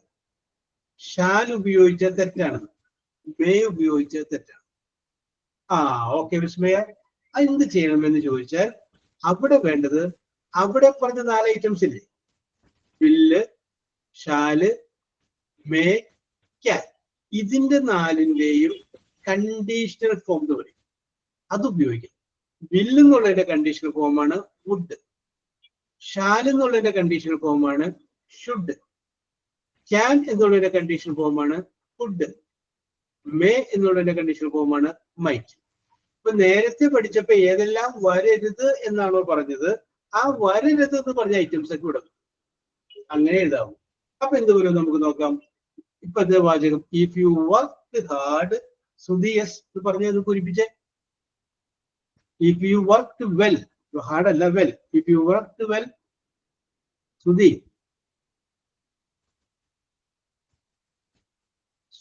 ഷാൽ ഉപയോഗിച്ച തെറ്റാണ്, മേ ഉപയോഗിച്ച തെറ്റാണ്. ഓക്കെ വിസ്മയ, എന്ത് ചെയ്യണമെന്ന് ചോദിച്ചാൽ അവിടെ വേണ്ടത്, അവിടെ പറഞ്ഞ 4 ഐറ്റംസ് ഇല്ലേ? വില്ല്, ഷാല്, മേ, ക്യാൻ. ഇതിന്റെ 4ന്റെയും കണ്ടീഷണൽ ഫോം എന്ന് പറയും. അത് ഉപയോഗിക്കാം. വില്ല് എന്നുള്ളതിന്റെ കണ്ടീഷണൽ ഫോമാണ് വുഡ്, ഷാൽ എന്നുള്ളതിന്റെ കണ്ടീഷണൽ ഫോമാണ് ഷുഡ്, ക്യാൻ എന്നുള്ളതിന്റെ കണ്ടീഷണൽ ഫോമാണ് കുഡ്, മേ എന്നുള്ളതിന്റെ കണ്ടീഷണൽ ഫോമാണ് മൈറ്റ്. ഇപ്പൊ നേരത്തെ പഠിച്ചപ്പോ ഏതെല്ലാം വരരുത് എന്നാണോ പറഞ്ഞത്, ആ വരരുത് എന്ന് പറഞ്ഞ ഐറ്റംസ് ഒക്കെ വിടും. അങ്ങനെ എഴുതാവും. അപ്പൊ എന്തുപോലും നമുക്ക് നോക്കാം. ഇപ്പത്തെ വാചകം, if you work hard, Sudhi yes എന്ന് പറഞ്ഞത് പൂരിപ്പിച്ചേ. If you work well, hard അല്ല well. If you work well, Sudhi.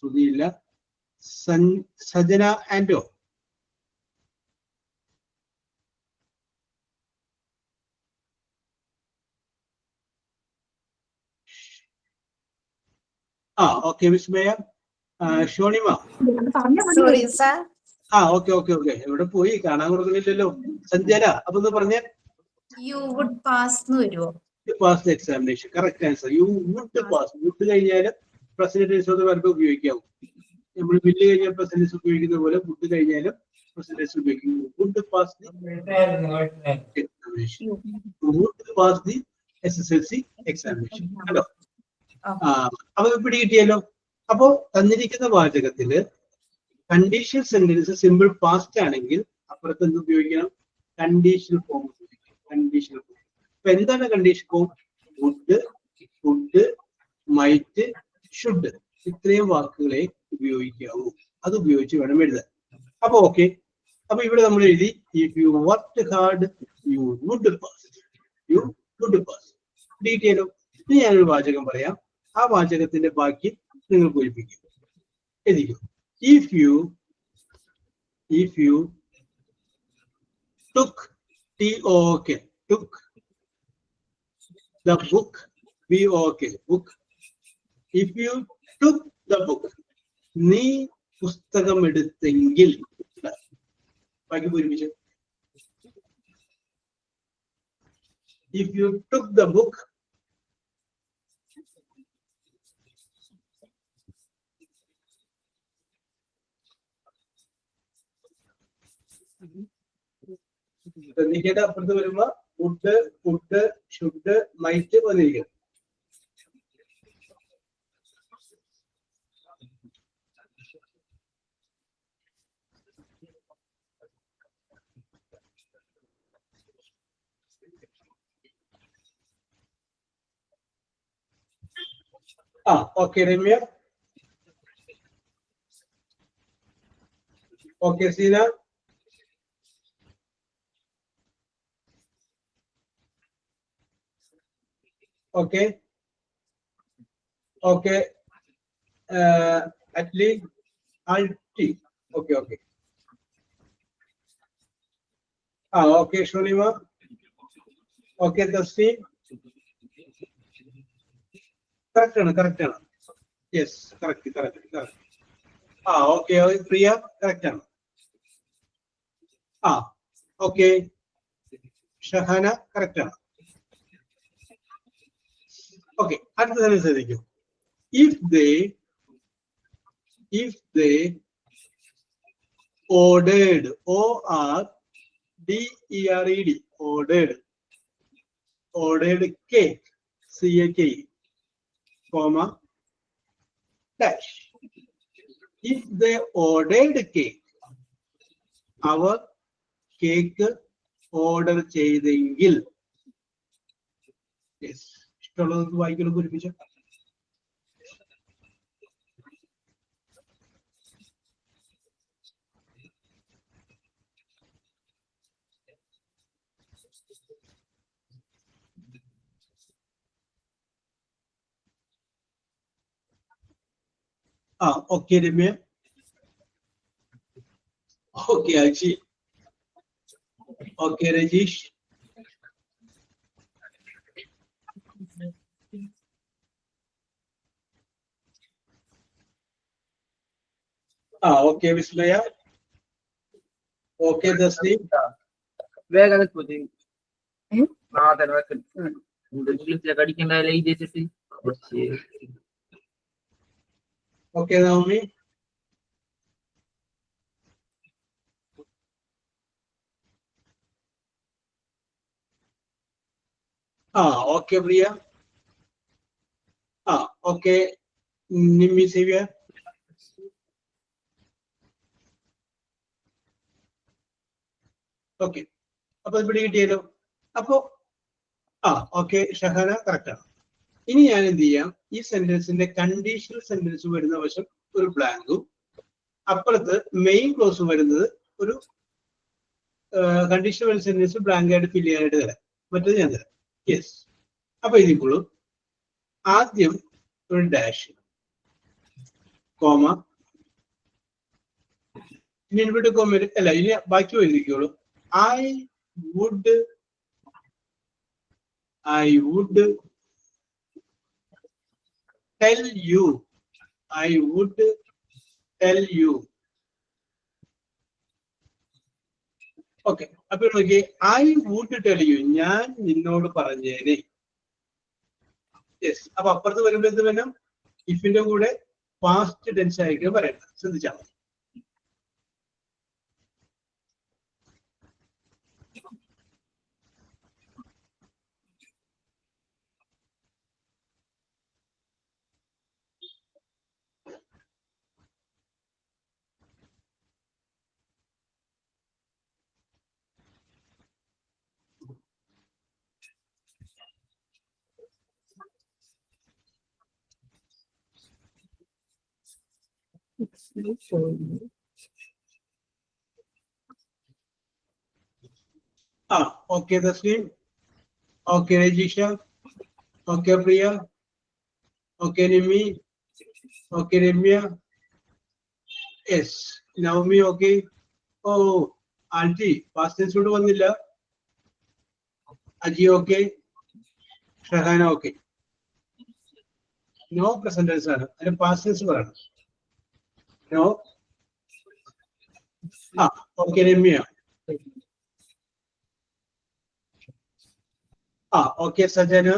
സുധിയില്ല. സജന ആൻഡോ. Okay Vismaya. Shonima. Sorry, sir. Okay. എവിടെ പോയി? കാണാൻ കൊടുക്കുന്നില്ലല്ലോ. സഞ്ജന, അപ്പൊ ഒന്ന് പറഞ്ഞേ. You would pass എന്ന് വരുമോ? Pass the examination. Correct answer. You would pass. Would കഴിഞ്ഞാൽ പ്രസന്റേഷൻ വെർബ് ഉപയോഗിക്കാവും. നമ്മൾ ബില്ല് കഴിഞ്ഞാൽ പ്രസന്റേഷൻ ഉപയോഗിക്കുന്ന പോലെ വുഡ് കഴിഞ്ഞാലും പ്രസന്റേഷൻ ഉപയോഗിക്കും. Would pass the examination. Would pass the SSLC examination. Hello. അപ്പൊ പിടികിട്ടിയല്ലോ. അപ്പോ തന്നിരിക്കുന്ന വാചകത്തില് കണ്ടീഷണൽ സെന്റൻസ് സിമ്പിൾ പാസ്റ്റ് ആണെങ്കിൽ അപ്പുറത്ത് എന്ത് ഉപയോഗിക്കണം? കണ്ടീഷണൽ ഫോം ഉപയോഗിക്കണം. Conditional form. അപ്പൊ എന്താണ് condition form? Would, could, might, should. ഇത്രയും വാക്കുകളെ ഉപയോഗിക്കാവൂ. അത് ഉപയോഗിച്ച് വേണം എഴുതാൻ. അപ്പൊ ഓക്കെ. അപ്പൊ ഇവിടെ നമ്മൾ എഴുതി if you work hard you would pass. You would pass. ഡീറ്റെയിലോ. ഇനി ഞാനൊരു വാചകം പറയാം. ആ വാചകത്തിന്റെ ബാക്കി നിങ്ങൾ പൂരിപ്പിക്കും. എഴുതിക്കും. If you took, T-O-O-K, took the book, B-O-O-K, book. If you took the book, നീ പുസ്തകം എടുത്തെങ്കിൽ, ബാക്കി പൂരിപ്പിച്ചു. If you took the book, ശ്രദ്ധിക്കേണ്ട അപ്പുറത്ത് വരുമ്പോ വുഡ്, ഫുഡ്, ഷുഡ്, മൈറ്റ് വന്നിരിക്കും. Okay Ramya, okay Seena, okay okay അറ്റ്ലി, ആൾട്ടി, okay okay. Okay Shonima, okay Thasleem, correct ആണ്. Yes, correct. Okay Priya, correct ആണ്. ഓക്കെ ഷഹാന, കറക്റ്റ് ആണ്. ഓക്കെ, അടുത്ത തന്നെ ശ്രദ്ധിക്കൂ. If they ordered, O-R-D-E-R-E-D, ordered cake, C-A-K-E, comma, dash. If they ordered cake, അവർ കേക്ക് ഓർഡർ ചെയ്തെങ്കിൽ, ഇഷ്ടമുള്ളത് വായിക്കണം, പൂരിപ്പിച്ചു. Okay Ramya, okay Aji, okay Rajeesh, okay Vismaya, okay Thasleem, വേഗം കടിക്കണ്ട എഴുതി വെച്ചിട്ട്. Okay Navami, okay Priya, okay Nimmi Savya, okay. അപ്പൊ ഇവിടെ കിട്ടിയല്ലോ. അപ്പോ ഓക്കെ ഷഹാന, കറക്റ്റ് ആണ്. ഇനി ഞാൻ എന്ത് ചെയ്യാം, ഈ സെന്റൻസിന്റെ കണ്ടീഷണൽ സെന്റൻസ് വരുന്ന വശം ഒരു ബ്ലാങ്കും, അപ്പുറത്ത് മെയിൻ ക്ലോസും വരുന്നത് ഒരു കണ്ടീഷണൽ സെന്റൻസ് ബ്ലാങ്ക് ആയിട്ട് ഫില്ല് ചെയ്യാനായിട്ട് തരാം. മറ്റേത് ഞാൻ തരാം. യെസ്. അപ്പൊ ഇതിപ്പോഴും ആദ്യം ഒരു ഡാഷ്, കോമ, ഇനി ഇവിടെ കോമ അല്ല, ഇനി ബാക്കി എഴുതിക്കോളൂ. I would tell you. Okay, അപ്പൊ നോക്കി, I would tell you, ഞാൻ നിന്നോട് പറഞ്ഞേനെ. യെസ്. അപ്പൊ അപ്പുറത്ത് വരുമ്പോ എന്ത് വേണം, ഇഫിന്റെ കൂടെ പാസ്റ്റ് ടെൻസ് ആയിരിക്കും പറയണം. ശ്രദ്ധിച്ചാൽ മതി. Okay Thasleem, okay Rajeesha, okay Priya, okay Nimmi, okay Ramya, yes. Navami, okay. ഓ ആൽറ്റി പാസ്റ്റ് ടെൻസിലോട്ട് വന്നില്ല. Aji okay, Shahana okay. No present tense ആണ്, അതിന് പാസ്റ്റ് ടെൻസ് പറയണം. നോ. ആ ഓക്കെ രമ്യ. ആ ഓക്കെ സജന.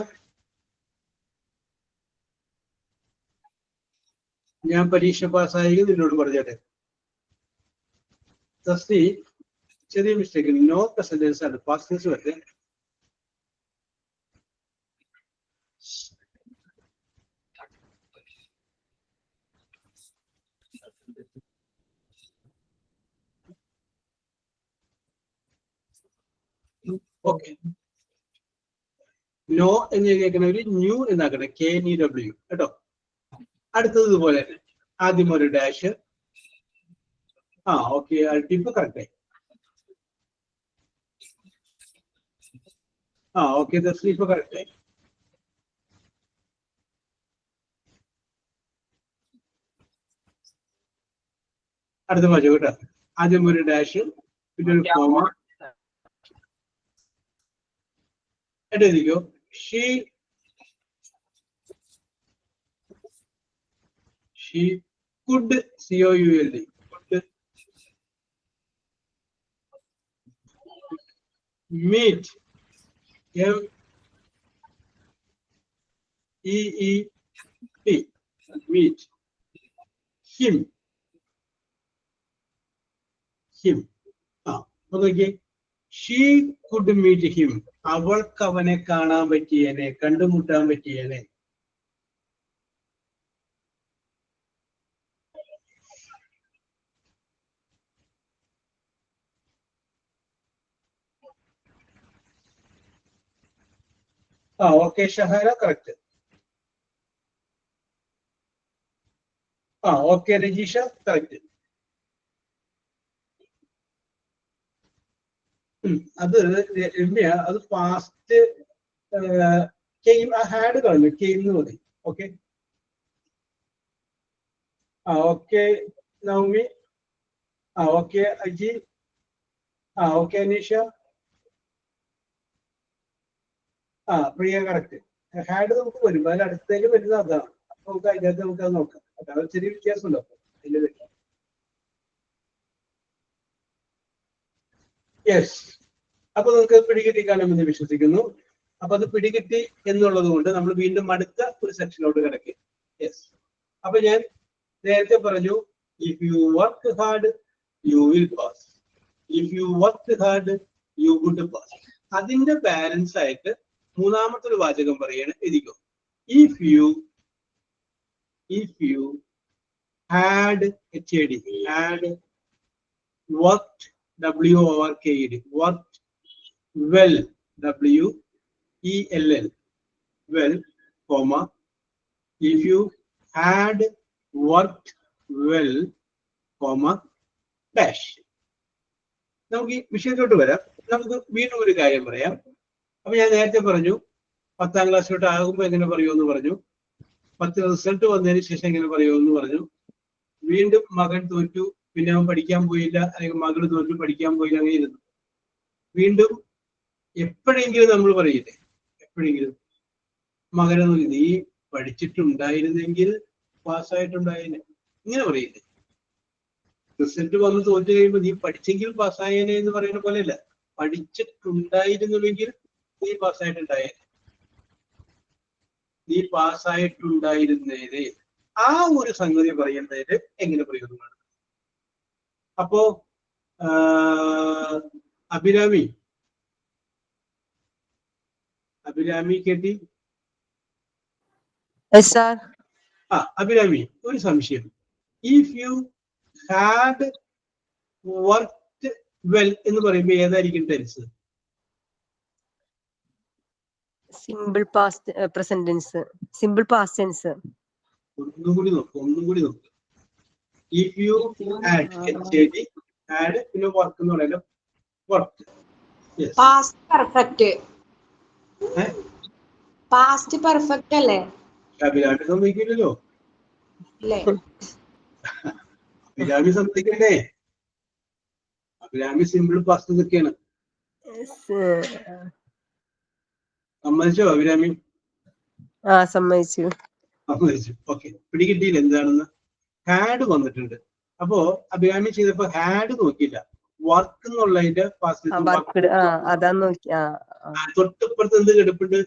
ഞാൻ പരീക്ഷ പാസ്സായി നിന്നോട് പറഞ്ഞോട്ടെ. തസ്തി ചെറിയ മിസ്റ്റേക്ക്, നോ പ്രസന്റ് ടെൻസ് ആണ്, പാസ്റ്റ് ടെൻസ് വരട്ടെ. ഓക്കെ, നോ എന്ന് കേൾക്കണവര് ന്യൂ എന്നാക്കട്ടെ, KNEW കേട്ടോ. അടുത്തത് ഇതുപോലെ തന്നെ, ആദ്യം ഒരു ഡാഷ്. ആ ഓക്കെ, ടിപ്പ് കറക്റ്റ്. ആ ഓക്കെ, ഇപ്പൊ കറക്റ്റ്. അടുത്ത വാചകം കേട്ടോ, ആദ്യം ഒരു ഡാഷ്, പിന്നെ ഒരു കോമ. എഴുതിക്കോ, she could, COULD, meet, MEET, meet him. ആ നോക്കിയേ, ഷീ കുഡ് മീറ്റ് ഹിം, അവൾക്ക് അവനെ കാണാൻ പറ്റിയേനെ, കണ്ടുമുട്ടാൻ പറ്റിയേനെ. ആ ഓക്കെ ഷഹാന കറക്റ്റ്. ആ ഓക്കെ രജീഷ കറക്റ്റ്. അത് രമ്യ, അത് പാസ്റ്റ് കെയിം, ആ ഹാഡ് കളഞ്ഞു, കെയിം എന്ന് മതി. ഓക്കെ. ആ ഓക്കെ നവമി. ആ ഓക്കെ അജി. ആ ഓക്കെ അനീഷ. ആ പ്രിയ കറക്റ്റ്. ഹാഡ് നമുക്ക് വരും, അതിൽ അടുത്തേക്ക് വരുന്നത് അതാണ്. നമുക്ക് അതിനകത്ത് നമുക്ക് അത് നോക്കാം. അതാണ് ചെറിയ വ്യത്യാസമുണ്ടോ അതിന്റെ. യെസ്, അപ്പൊ നമുക്ക് പിടികിട്ടി കാണുമെന്ന് വിശ്വസിക്കുന്നു. അപ്പൊ അത് പിടികിട്ടി എന്നുള്ളത് കൊണ്ട് നമ്മൾ വീണ്ടും അടുത്ത ഒരു സെക്ഷനിലോട്ട് കിടക്കും. യെസ്, അപ്പൊ ഞാൻ നേരത്തെ പറഞ്ഞു, if you work hard you will pass, if you work hard you would pass. അതിന്റെ ബാലൻസ് ആയിട്ട് മൂന്നാമത്തെ ഒരു വാചകം പറയാണ്, എഴുതിക്കോ, if you had worked, WORKED, worked well, WELL, well, comma, if you had worked well, comma, dash. നമുക്ക് ഈ വിഷയത്തോട്ട് വരാം. നമുക്ക് വീണ്ടും ഒരു കാര്യം പറയാം. അപ്പൊ ഞാൻ നേരത്തെ പറഞ്ഞു 10ാം ക്ലാസ്സിലോട്ട് ആകുമ്പോൾ എങ്ങനെ പറയുമെന്ന് പറഞ്ഞു, 10 റിസൾട്ട് വന്നതിന് ശേഷം എങ്ങനെ പറയുമെന്ന് പറഞ്ഞു. വീണ്ടും മകൻ തോറ്റു, പിന്നെ അവൻ പഠിക്കാൻ പോയില്ല, അല്ലെങ്കിൽ മകൾ തോറ്റു പഠിക്കാൻ പോയില്ല, അങ്ങനെ ഇരുന്നു. വീണ്ടും എപ്പോഴെങ്കിലും നമ്മൾ പറയില്ലേ, എപ്പോഴെങ്കിലും മകനെ നീ പഠിച്ചിട്ടുണ്ടായിരുന്നെങ്കിൽ പാസ്സായിട്ടുണ്ടായേനെ, ഇങ്ങനെ പറയില്ലേ. റിസൾട്ട് വന്ന് തോറ്റു കഴിയുമ്പോൾ നീ പഠിച്ചെങ്കിൽ പാസ്സായേനെ എന്ന് പറയുന്ന പോലെയല്ല, പഠിച്ചിട്ടുണ്ടായിരുന്നുവെങ്കിൽ നീ പാസ്സായിട്ടുണ്ടായേനെ, നീ പാസ്സായിട്ടുണ്ടായിരുന്നേനെ. ആ ഒരു സംഗതി പറയുന്നതിന് എങ്ങനെ പ്രയോജനമാണ്. അപ്പോ അഭിരാമി കേട്ടി. ആ അഭിരാമി, ഒരു സംശയം. If you had worked well എന്ന് പറയുമ്പോൾ ഏതായിരിക്കും tense? Simple past present tense, simple past tense. ഒന്നും കൂടി നോക്ക്. ഇഫ് യു ഹാഡ് പിന്നെ വർക്ക് എന്ന് പറയുന്നത് work. Past perfect, past perfect അല്ലേ? അഭിരാമി സമ്മതിക്കില്ലല്ലോ. അഭിരാമി സമ്മതിക്കണ്ടേ? അഭിരാമി സിമ്പിൾ പാസ്റ്റ് ഇതൊക്കെയാണ്. സമ്മതിച്ചോ അഭിരാമി? സമ്മതിച്ചു. സമ്മതിച്ചു. ഓക്കെ, പിടികിട്ടിയില്ല എന്താണെന്ന്. ഹാഡ് വന്നിട്ടുണ്ട്. അപ്പോ അഭിരാമി ചെയ്തപ്പോ ഹാഡ് നോക്കിയില്ല, വർക്ക് എന്നുള്ളതിന്റെ പാസ്റ്റ് അതാ നോക്കി. തൊട്ടിപ്പുറത്ത് എന്ത് കിടപ്പുണ്ട്?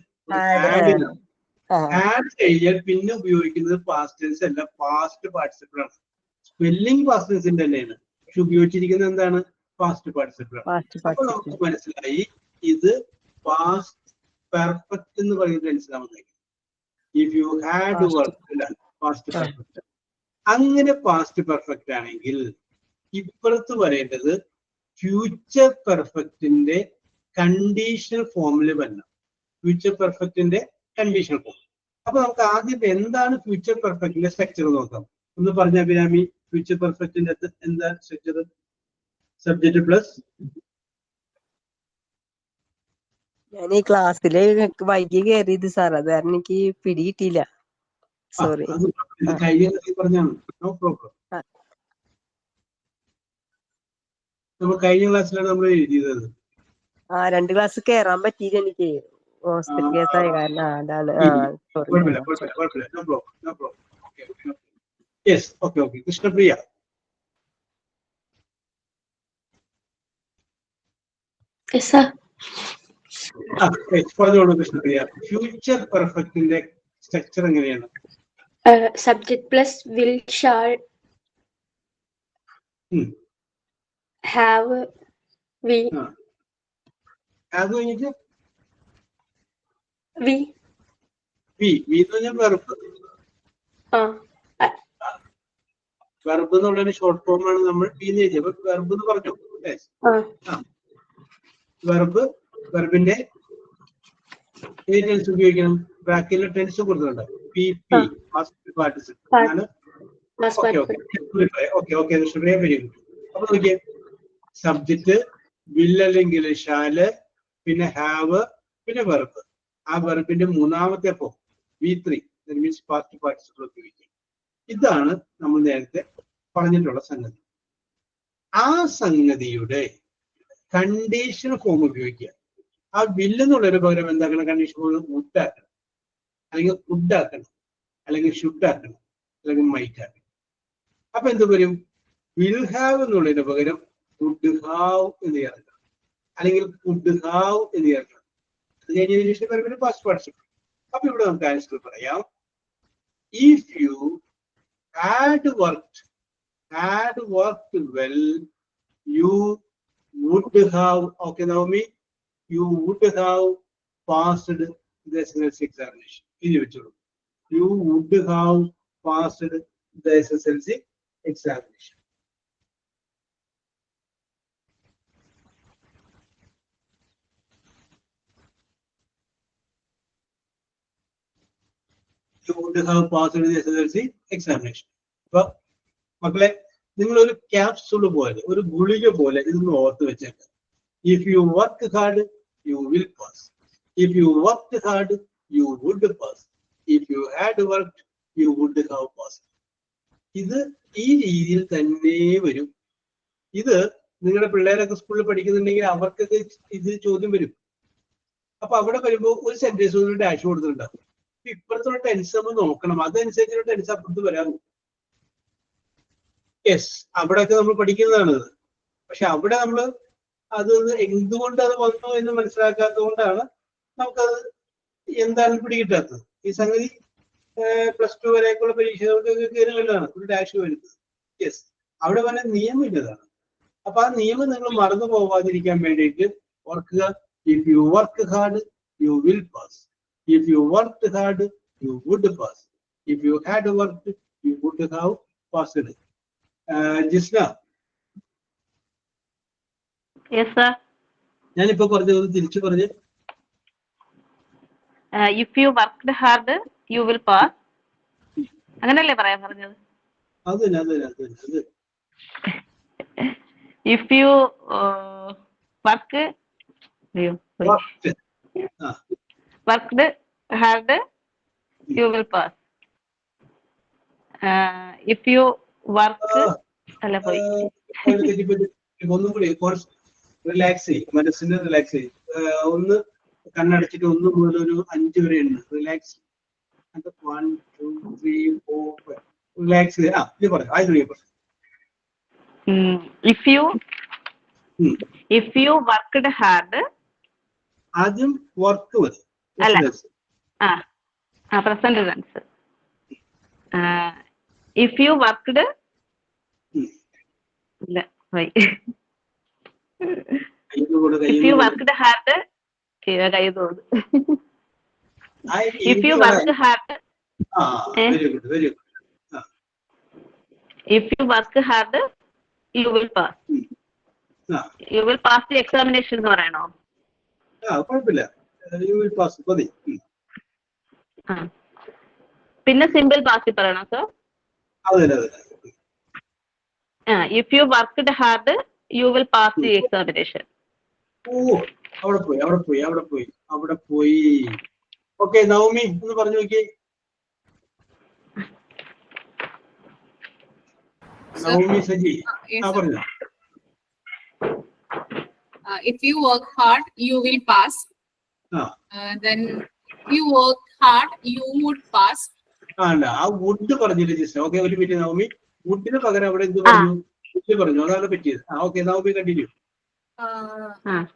ഹാഡ് കഴിഞ്ഞാൽ പിന്നെ ഉപയോഗിക്കുന്നത് പാസ്റ്റ് ടെൻസ് അല്ല, പാസ്റ്റ് പാർട്ടിസിപ്പിൾ ആണ്. സ്പെല്ലിംഗ് പാസ്റ്റ് ടെൻസിന്റെ തന്നെയാണ്, പക്ഷെ ഉപയോഗിച്ചിരിക്കുന്നത് എന്താണ്? പാസ്റ്റ് പാർട്ടിസിപ്പിൾ ആണ്. അപ്പൊ നമുക്ക് മനസ്സിലായി ഇത് പാസ്റ്റ് പെർഫെക്റ്റ് എന്ന് പറയുന്ന ടെൻസിലാണ്. If you had work past perfect. അങ്ങനെ പാസ്റ്റ് പെർഫെക്റ്റ് ആണെങ്കിൽ ഇപ്പുറത്ത് പറയേണ്ടത് ഫ്യൂച്ചർ പെർഫെക്റ്റിന്റെ കണ്ടീഷണൽ ഫോമിൽ വരണം. ഫ്യൂച്ചർ പെർഫെക്റ്റിന്റെ കണ്ടീഷണൽ ഫോം. അപ്പൊ നമുക്ക് ആദ്യം എന്താണ് ഫ്യൂച്ചർ പെർഫെക്റ്റിന്റെ സ്ട്രക്ചർ നോക്കാം. ഒന്ന് പറഞ്ഞ അഭിരാമി, ഫ്യൂച്ചർ പെർഫെക്റ്റിന്റെ എന്താ സ്ട്രക്ചർ? Subject plus. ഞാൻ ഈ ക്ലാസ്സില് വൈകി കയറിയത് സാർ, അത് കാരണം എനിക്ക് പിടികിട്ടിയില്ല. സോറി. പറഞ്ഞാണ്, നോ പ്രോബ്ലം. നമ്മൾ കഴിഞ്ഞ ക്ലാസ്സിലാണ് നമ്മൾ എഴുതിയത്. 2 ക്ലാസ് കേറാൻ പറ്റിയില്ല എനിക്ക്, ഹോസ്പിറ്റൽ കേസായ കാരണം. അതാണ്. കൃഷ്ണപ്രിയ. പറഞ്ഞോളൂ കൃഷ്ണപ്രിയ. ഫ്യൂച്ചർ പെർഫെക്റ്റിന്റെ സ്ട്രക്ചർ എങ്ങനെയാണ്? Subject plus will, shall, have, V. അത് കഴിഞ്ഞിട്ട് വി എന്ന് പറഞ്ഞാൽ വെർബ്. വെർബ് എന്നുള്ളതിന് ഷോർട്ട് ഫോം ആണ് നമ്മൾ വി എന്ന് എഴുതിയത്. അപ്പൊ വെർബ് എന്ന് പറഞ്ഞു. വെർബിന്റെ ഏത് ടെൻസ് ഉപയോഗിക്കണം? ബ്രാക്കറ്റിലെ ടെൻസ് കൊടുക്കുന്നുണ്ട്. പി പി പാർട്ടിസിപ്പിൾ ആണ്. Okay Krishnapriya, very good. അപ്പൊ നോക്കിയേ, സബ്ജക്ട് വിൽ അല്ലെങ്കിൽ ഷാല്, പിന്നെ ഹാവ്, പിന്നെ വെർബ്. ആ വെർബിന്റെ മൂന്നാമത്തെ form V3, means past participle ഉപയോഗിക്കും. ഇതാണ് നമ്മൾ നേരത്തെ പറഞ്ഞിട്ടുള്ള സംഗതി. ആ സംഗതിയുടെ കണ്ടീഷൻ ഫോം ഉപയോഗിക്കുക. ആ വില്ലെന്നുള്ളൊരു പകരം എന്താക്കണം? കണ്ടീഷൻ ഫോം വുഡ് ആക്കണം, അല്ലെങ്കിൽ വുഡ് ആക്കണം, അല്ലെങ്കിൽ ഷുഡ് ആക്കണം, അല്ലെങ്കിൽ മൈറ്റ് ആക്കണം. അപ്പൊ എന്ത് വരും? വിൽ ഹാവ് എന്നുള്ളതിന് പകരം വുഡ് ഹാവ് എന്ന് ചേർക്കണം, അല്ലെങ്കിൽ വുഡ് ഹാവ് എന്ന് ചേർക്കണം. അത് കഴിഞ്ഞതിന് ശേഷം വരുമ്പോൾ പാസ്റ്റ് പാർട്ടിസിപ്പിൾ. അപ്പൊ ഇവിടെ നമുക്ക് ആൻസർ പറയാം. If you had worked well, you would have, okay Navami, you would have passed the SSLC examination. ഇനി വെച്ചോളൂ, you would have passed the SSLC examination. You would have passed the SSLC examination. അപ്പൊ മക്കളെ, നിങ്ങളൊരു capsule പോലെ, ഒരു ഗുളിക പോലെ ഇതൊന്ന് ഓർത്ത് വെച്ചേക്കാം. If you work hard you will pass. If you work hard you would pass. If you had worked you would have pass. ഇത് ഈ രീതിയിൽ തന്നെ വരും. ഇത് നിങ്ങളുടെ പിള്ളേരൊക്കെ സ്കൂളിൽ പഠിക്കുന്നുണ്ടെങ്കിൽ അവർക്കൊക്കെ ഇത് ചോദ്യം വരും. അപ്പൊ അവിടെ വരുമ്പോൾ ഒരു സെന്റൻസ് ഒരു ഡാഷ് കൊടുത്തിട്ടുണ്ടാവും. ഇപ്പുറത്തുള്ള ടെൻസ് നമ്മൾ നോക്കണം, അതനുസരിച്ചുള്ള ടെൻസ് അപ്പുറത്ത് വരാൻ. യെസ്, അവിടെയൊക്കെ നമ്മൾ പഠിക്കുന്നതാണിത്. പക്ഷെ അവിടെ നമ്മൾ അത് എന്തുകൊണ്ട് അത് വന്നു എന്ന് മനസ്സിലാക്കാത്തത് കൊണ്ടാണ് നമുക്കത് എന്താണ് പിടികിട്ടാത്തത്. ഈ സംഗതി +2 വരെയൊക്കെയുള്ള പരീക്ഷകൾക്കൊക്കെ കയറി വരുന്നതാണ് ഒരു ഡാഷ് വരുന്നത്. യെസ്, അവിടെ പറഞ്ഞ നിയമം ഇല്ലതാണ്. അപ്പൊ ആ നിയമം നിങ്ങൾ മറന്നു പോവാതിരിക്കാൻ വേണ്ടിയിട്ട് ഓർക്കുക. If you work hard you will pass. If you worked hard, you would pass. If you had worked, you would have passed. Jisna. Yes, sir. ഞാനിപ്പോ പറഞ്ഞത് തിരിച്ചു പറഞ്ഞേ. If you worked hard, you will pass. അങ്ങനല്ലേ പറയാൻ പറഞ്ഞത്? അത് If you worked hard, you will pass. If you work, ഒന്നും കൂടി കുറച്ച് റിലാക്സ് ചെയ്യും, മനസ്സിന് റിലാക്സ് ചെയ്യും. ഒന്ന് കണ്ണടച്ചിട്ട് 1 മുതൽ ഒരു 5 വരെ ഉണ്ട്. റിലാക്സ് 1 2 3 4 റിലാക്സ് ചെയ്ത് ഇത് പറയാം. ആദ്യം പറയാം. If you worked hard. ആദ്യം വർക്ക് മതി. അല്ല, present tense. If you worked. ഇല്ല, പോയി. If you worked hard. കൈ തോന്നുന്നു. If you work hard. Very good, very good. If you work hard, you will pass. You will pass the examination എന്ന് പറയണോ? കുഴപ്പമില്ല. You will pass. മതി. പിന്നെ simple pass പറയണോ സർ? അതെ. If you worked hard, you will pass the examination. അവിടെ പോയി. Okay, Navami ഒന്ന് പറഞ്ഞു നോക്കി. നവമി സജി പറഞ്ഞു. If you work hard, you will pass. Then if you work hard, you would pass. ആ വുഡ് പറഞ്ഞില്ല ജിസ്. ഓക്കെ, ഒരു മിനിറ്റ് നവമി. വുഡിന് പകരം അവിടെ എന്ത് പറഞ്ഞു? വുഡ് പറഞ്ഞു, അതാണ് പറ്റിയത്. Okay, Navami continue.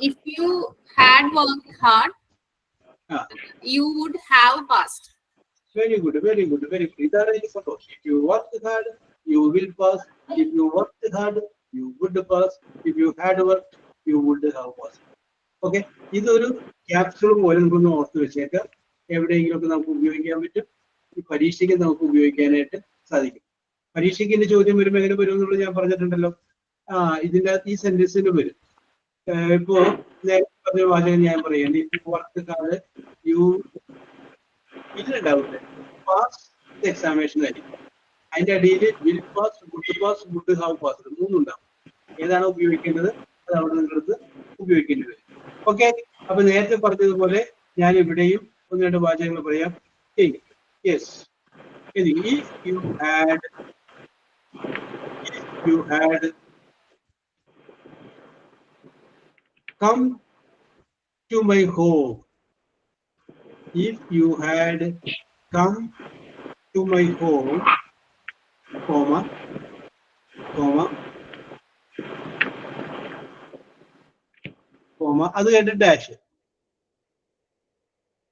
If you had worked hard, you would have passed. Very good. ഇതാണ് എനിക്ക് സന്തോഷം. If you work hard, you will pass. If you worked hard, you would pass. If you had worked, you would have passed. Okay, ഇതൊരു capsule പോലെ നമുക്കൊന്ന് ഓർത്ത് വെച്ചേക്കാം. എവിടെയെങ്കിലുമൊക്കെ നമുക്ക് ഉപയോഗിക്കാൻ പറ്റും. ഈ പരീക്ഷയ്ക്ക് നമുക്ക് ഉപയോഗിക്കാനായിട്ട് സാധിക്കും. പരീക്ഷയ്ക്ക് ഇതിന്റെ ചോദ്യം വരുമ്പോൾ എങ്ങനെ വരും എന്നുള്ളത് ഞാൻ പറഞ്ഞിട്ടുണ്ടല്ലോ. ഇതിന്റെ ഈ സെന്റൻസിന് വരും. ഇപ്പോ നേരത്തെ പറഞ്ഞ വാചകം ഞാൻ പറയാം. വർക്ക് ഹാർഡ് യു ഇതിലുണ്ടാവില്ലേ, പാസ് എക്സാമിനേഷൻ ആയിരിക്കും. അതിന്റെ അടിയിൽ will pass, would have pass, 3 ഉണ്ടാവും. ഏതാണ് ഉപയോഗിക്കേണ്ടത് അത് അവിടെ നിങ്ങളടുത്ത് ഉപയോഗിക്കേണ്ടി വരും. ഓക്കെ, അപ്പൊ നേരത്തെ പറഞ്ഞതുപോലെ ഞാൻ ഇവിടെയും 1-2 വാചകങ്ങൾ പറയാം. Yes, if you had come to my home. If you had come to my home, comma, അത് കഴിഞ്ഞിട്ട് ഡാഷ്,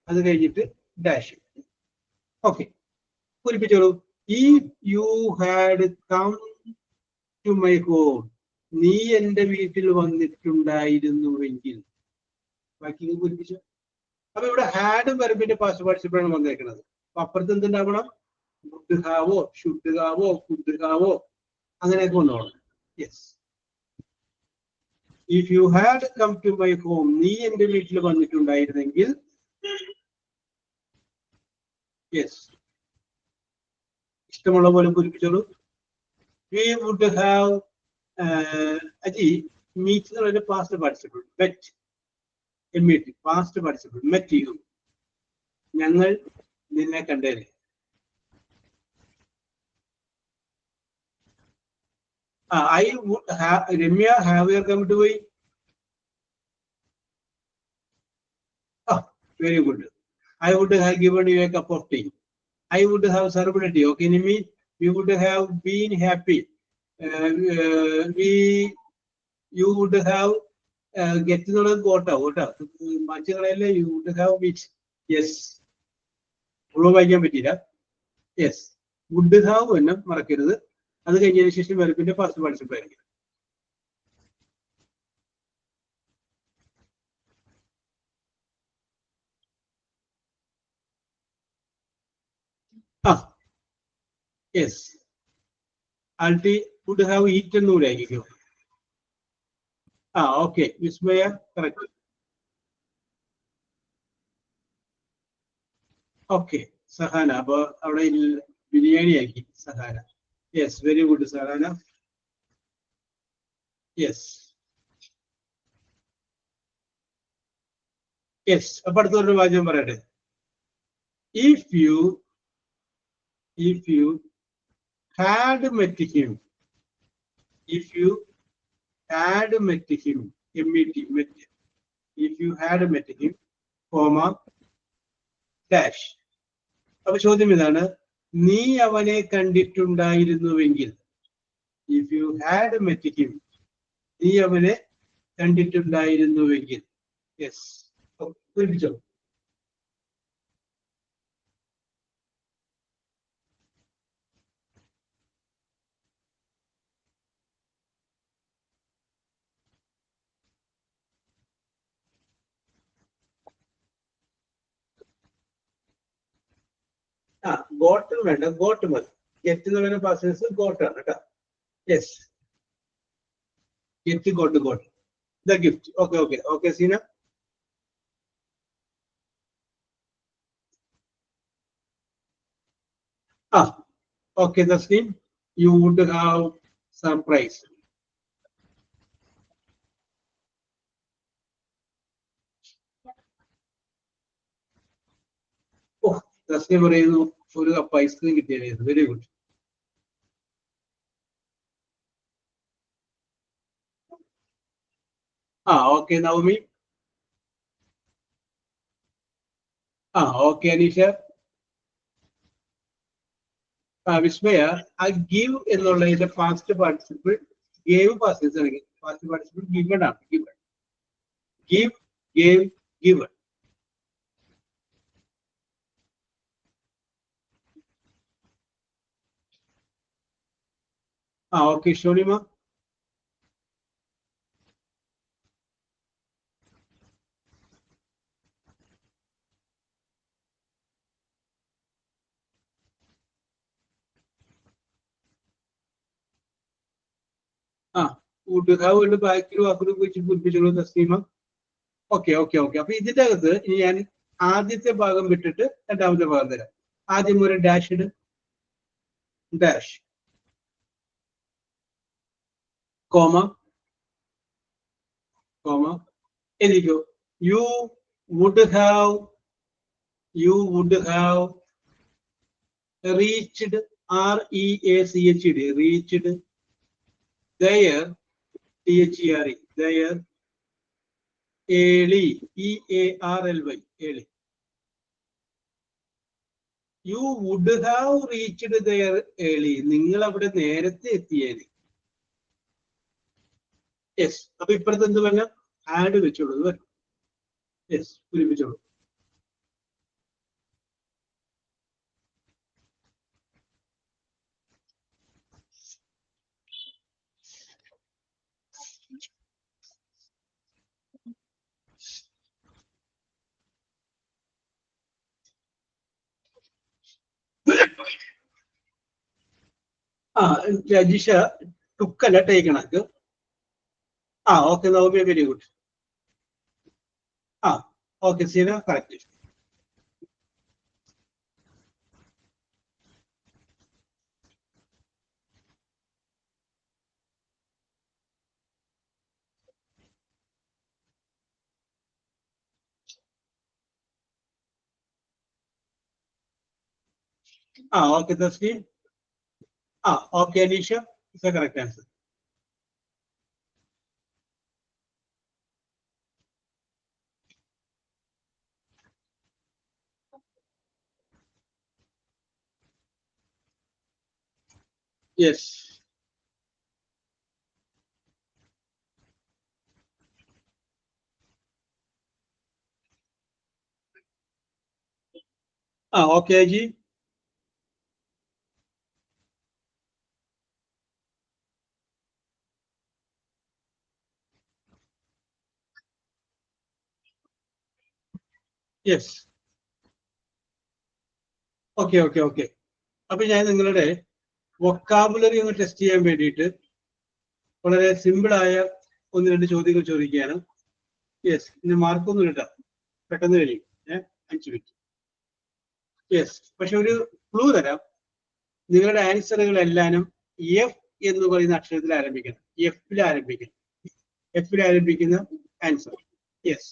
അത് കഴിഞ്ഞിട്ട് ഡാഷ്. ഓക്കെ, പൂരിപ്പിച്ചോളൂ. If you had come to my home, നീ എന്റെ വീട്ടിൽ വന്നിട്ടുണ്ടായിരുന്നുവെങ്കിൽ. ബാക്കി പൂരിപ്പിച്ചു. അപ്പൊ ഇവിടെ ഹാഡും വെർബിന്റെ പാസ്റ്റ് പാർട്ടിസിപ്പിളാണ് വന്നേക്കുന്നത്. അപ്പൊ അപ്പുറത്ത് എന്തുണ്ടാവണം? വുഡ് ഹാവോ, ഷുഡ് ഹാവോ, കുഡ് ഹാവോ, അങ്ങനെയൊക്കെ വന്നോളണം. Yes. If you had come to my home, നീ എന്റെ വീട്ടിൽ വന്നിട്ടുണ്ടായിരുന്നെങ്കിൽ. യെസ്, ഇഷ്ടമുള്ള പോലെ പൂരിപ്പിച്ചോളൂ. We would have Aji meet എന്ന് പറയുന്നത് past participle. Met, past participle. Met ചെയ്യും, ഞങ്ങൾ നിന്നെ കണ്ടേനെ. I would have, Ramya, have you come to me? Very good. I would have given you a cup of tea. I would have served tea. Okay, Nimi, we would have been happy. You would have get to know got out. Much you would have meet. Yes. Yes. Would have enough market. അത് കഴിഞ്ഞതിന് ശേഷം വെറുപ്പിന്റെ first participle ആയിരിക്കും. Yes, ആൾട്ടി would have eaten എന്നൂടെ ആയിരിക്കും. Okay, വിസ്മയ correct. Okay, Sahana, അപ്പൊ അവിടെ ബിരിയാണി ആക്കി Sahana. Yes, very good, Sarana. Yes. Yes, അപ്പൊ അടുത്തൊരു വാചകം പറയട്ടെ. If you had met him, if you had met him, met, met. If you had met him, comma, dash. അപ്പൊ ചോദ്യം ഇതാണ്, നീ അവനെ കണ്ടിട്ടുണ്ടായിരുന്നുവെങ്കിൽ. If you had met him, നീ അവനെ കണ്ടിട്ടുണ്ടായിരുന്നുവെങ്കിൽ. യെസ്, പൂരിപ്പിച്ചോ. ഗോട്ടൺ വേണ്ട, ഗോട്ട് മതി. ഗെറ്റ് എന്ന് പറയുന്ന പാസേഴ്സ് ഗോട്ടാണ് കേട്ടോ. Yes, get got got the gift. Okay okay okay Seena. Okay Thasleem, you would have surprise. Thasleem പറയുന്നു ഒരു കപ്പ് ഐസ്ക്രീം കിട്ടിയായിരുന്നു. Very good. Okay Navami. Okay Aneesha. Vismaya, ആ ഗിവ് എന്നുള്ളതിന്റെ പാസ്റ്റ് പാർട്ടിസിപ്പിൾ ഗേവ് പാസേജ് ആണെങ്കിൽ പാസ്റ്റ് പാർട്ടിസിപ്പിൾ ഗിവൺ ആണ്. Given, give, gave, given. Okay Shonima. Would have കൊണ്ട് ബാക്കിൽ വാക്കുകൾ വെച്ച് പൂരിപ്പിച്ചോളൂ തസ്ലീമ. Okay okay okay. അപ്പൊ ഇതിന്റെ അകത്ത് ഇനി ഞാൻ ആദ്യത്തെ ഭാഗം വിട്ടിട്ട് രണ്ടാമത്തെ ഭാഗം തരാം. ആദ്യം ഒരു ഡാഷ് ഇട്. Dash, comma, comma. എനിക്കോ you would have reached, REACHD, reached, there, THERE, there, early, EARLY, early. You would have reached there early. നിങ്ങൾ അവിടെ നേരത്തെ എത്തിയേനെ. യെസ്. അപ്പൊ ഇപ്പുറത്ത് എന്ത് പറഞ്ഞ ആഡ് വെച്ചോളൂ. യെസ്, പൂരിപ്പിച്ചോളൂ. രജിഷ ടുക്കല്ല ടേക്കണക്ക്. Okay Navami, very good. Okay Seena, correct. Okay Thasleem. Okay Aneesha, it's a correct answer. Yes. Okay G. Yes. Okay okay okay. അപ്പൊ ഞാൻ നിങ്ങളുടെ വൊക്കാബുലറി ഒന്ന് ടെസ്റ്റ് ചെയ്യാൻ വേണ്ടിയിട്ട് വളരെ സിമ്പിളായ ഒന്ന് രണ്ട് ചോദ്യങ്ങൾ ചോദിക്കുകയാണ്. യെസ്, ഇനി മാർക്കൊന്നും ഇല്ല, പെട്ടെന്ന് കഴിയും. 5 മിനിറ്റ്. യെസ്, പക്ഷെ ഒരു ക്ലൂ തരാം. നിങ്ങളുടെ ആൻസറുകളെല്ലാനും എഫ് എന്ന് പറയുന്ന അക്ഷരത്തിൽ ആരംഭിക്കണം. എഫിൽ ആരംഭിക്കുന്ന ആൻസർ. യെസ്,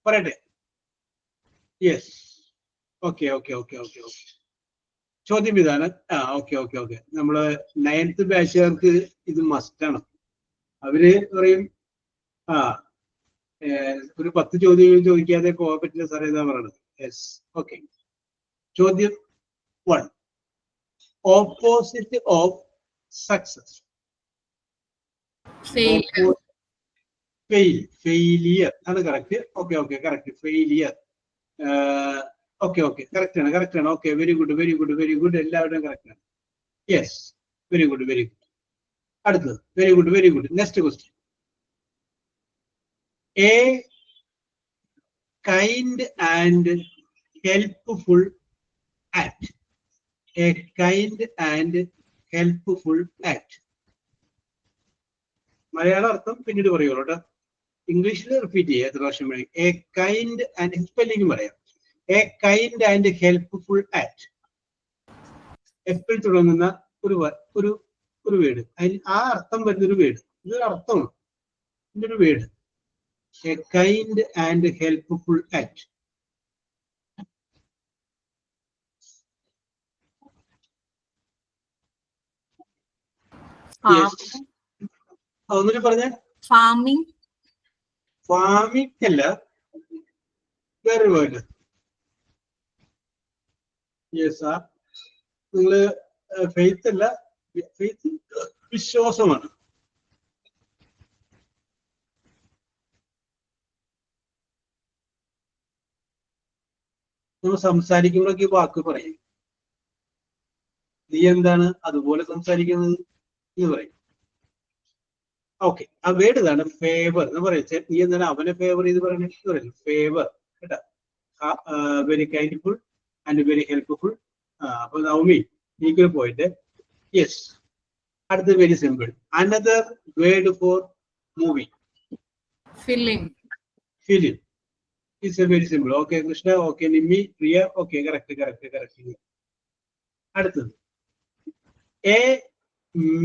പറയട്ടെ. Yes, okay okay okay okay okay. ചോദ്യം ഇതാണ്. Okay okay okay. നമ്മള് 9th ബാച്ചുകാർക്ക് ഇത് മസ്റ്റാണ്. അവര് പറയും ഒരു 10 ചോദ്യം ചോദിക്കാതെ പോകാൻ പറ്റില്ല സാറേ എന്നാ പറയണത്. Yes, okay. ചോദ്യം 1. Opposite of success. ഫെയിലിയർ ആണ് correct. Okay correct. Failure. Okay correct ആണ്. Okay, very good. എല്ലാവരുടെയും കറക്റ്റ് ആണ്. Yes, very good. അടുത്തത് very good. Next question. A kind and helpful act. A kind and helpful act. മലയാള അർത്ഥം പിന്നീട് പറയുള്ളൂ കേട്ടോ. ഇംഗ്ലീഷിൽ റിപ്പീറ്റ് ചെയ്യുക എത്ര പ്രാവശ്യം വേണമെങ്കിൽ. എ കൈൻഡ് ആൻഡ് സ്പെല്ലിംഗ് പറയാം. A kind and helpful act. എപ്പിൽ തുടങ്ങുന്ന ഒരു വേർഡ്, അതിന് ആ അർത്ഥം വരുന്നൊരു വേർഡ്. ഇതൊരു അർത്ഥമാണ്, ഇതിന്റെ ഒരു word. A kind and helpful act. ഒന്നിനും പറഞ്ഞ ഫാമിംഗ് അല്ല, വേറെ വേർഡ്. യെസ്, നിങ്ങള് ഫെയ്ത്ത് അല്ല, ഫെയ്ത്ത് വിശ്വാസമാണ്. നമ്മൾ സംസാരിക്കുമ്പോഴൊക്കെ വാക്ക് പറയും. നീ എന്താണ് അതുപോലെ സംസാരിക്കുന്നത് എന്ന് പറയും. ഓക്കെ, ആ വേർഡ് ഇതാണ് ഫേവർ എന്ന് പറയുന്നത്. നീ എന്താണ് അവനെ ഫേവർ ചെയ്ത് പറയുന്നത്? ഫേവർ കേട്ടാ. Very kindful and very helpful. അപ്പൊ നൗമി എനിക്കൊരു പോയിന്റ്. യെസ്, അടുത്ത very simple. Another word for movie. Film. It's a very simple. Okay, Krishna. Okay, Nimmi, Priya. Okay, correct. അടുത്തത്. A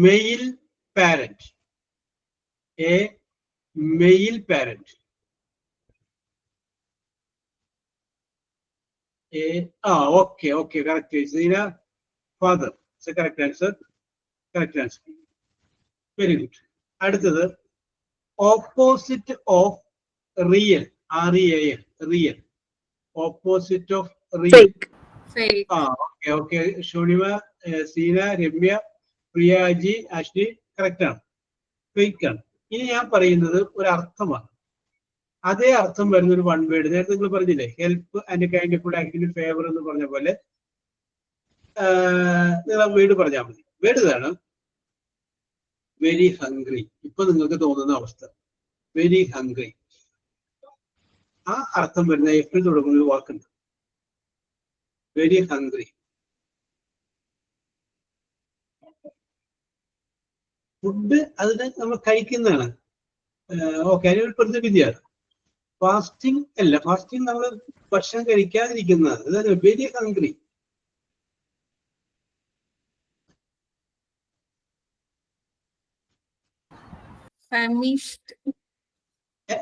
male parent. Okay, correct. Zina, father. It's a correct answer. Very good. അടുത്തത്. Opposite of real. REAL. Real. Opposite of real. Fake. Okay. Shonima, Seena, Ramya, Priyaji, Ashni, correct ആണ്. Fake ആണ്. ഇനി ഞാൻ പറയുന്നത് ഒരു അർത്ഥമാണ്. അതേ അർത്ഥം വരുന്ന ഒരു വൺ വേർഡ്. നേരത്തെ നിങ്ങൾ പറഞ്ഞില്ലേ, ഹെൽപ്പ് ആൻഡ് കൈൻഡ്ഫുൾ ആക്ടിന് ഫേവർ എന്ന് പറഞ്ഞ പോലെ നിങ്ങൾ വേർഡ് പറഞ്ഞാൽ മതി. വേർഡ് ഇതാണ് വെരി ഹംഗ്രി. ഇപ്പൊ നിങ്ങൾക്ക് തോന്നുന്ന അവസ്ഥ. Very hungry. ആ അർത്ഥം വരുന്ന എപ്പിൽ തുടങ്ങുന്ന ഒരു വാക്കുണ്ട്. Very hungry. ഫുഡ് അതിന് നമ്മൾ കഴിക്കുന്നതാണ്. ഓക്കെ, അതിനൊരു പ്രതിവിധിയാണ്. ഫാസ്റ്റിംഗ് അല്ല, ഫാസ്റ്റിംഗ് നമ്മൾ ഭക്ഷണം കഴിക്കാതിരിക്കുന്നതാണ്. അതാണ് വെരി ഹംഗ്രി.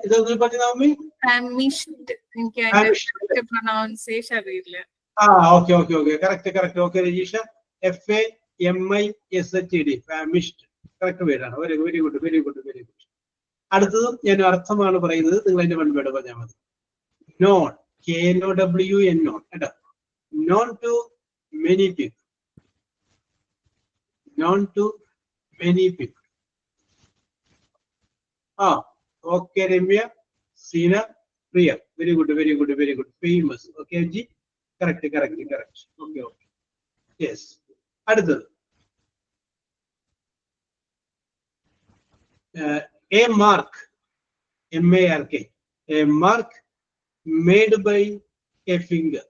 ഇതൊന്നും പറഞ്ഞാൽ എനിക്ക് പ്രൊനൗൺസിയേഷൻ അറിയില്ല. Okay correct. Okay Rajeesha, FAMISHD, famished കറക്റ്റ് വേർഡാണ്. Very good. അടുത്തതും ഞാൻ അർത്ഥമാണ് പറയുന്നത്. നിങ്ങൾ അതിന്റെ വൺ വേർഡ് പറഞ്ഞാൽ മതി. നോൺ. KNOWN. കേട്ടോ. Known to many people. Okay Ramya, Seena, Priya. Very good. Famous. Okay ji, correct. Okay. Yes. അടുത്തത്. A mark. MARK. A mark made by a finger.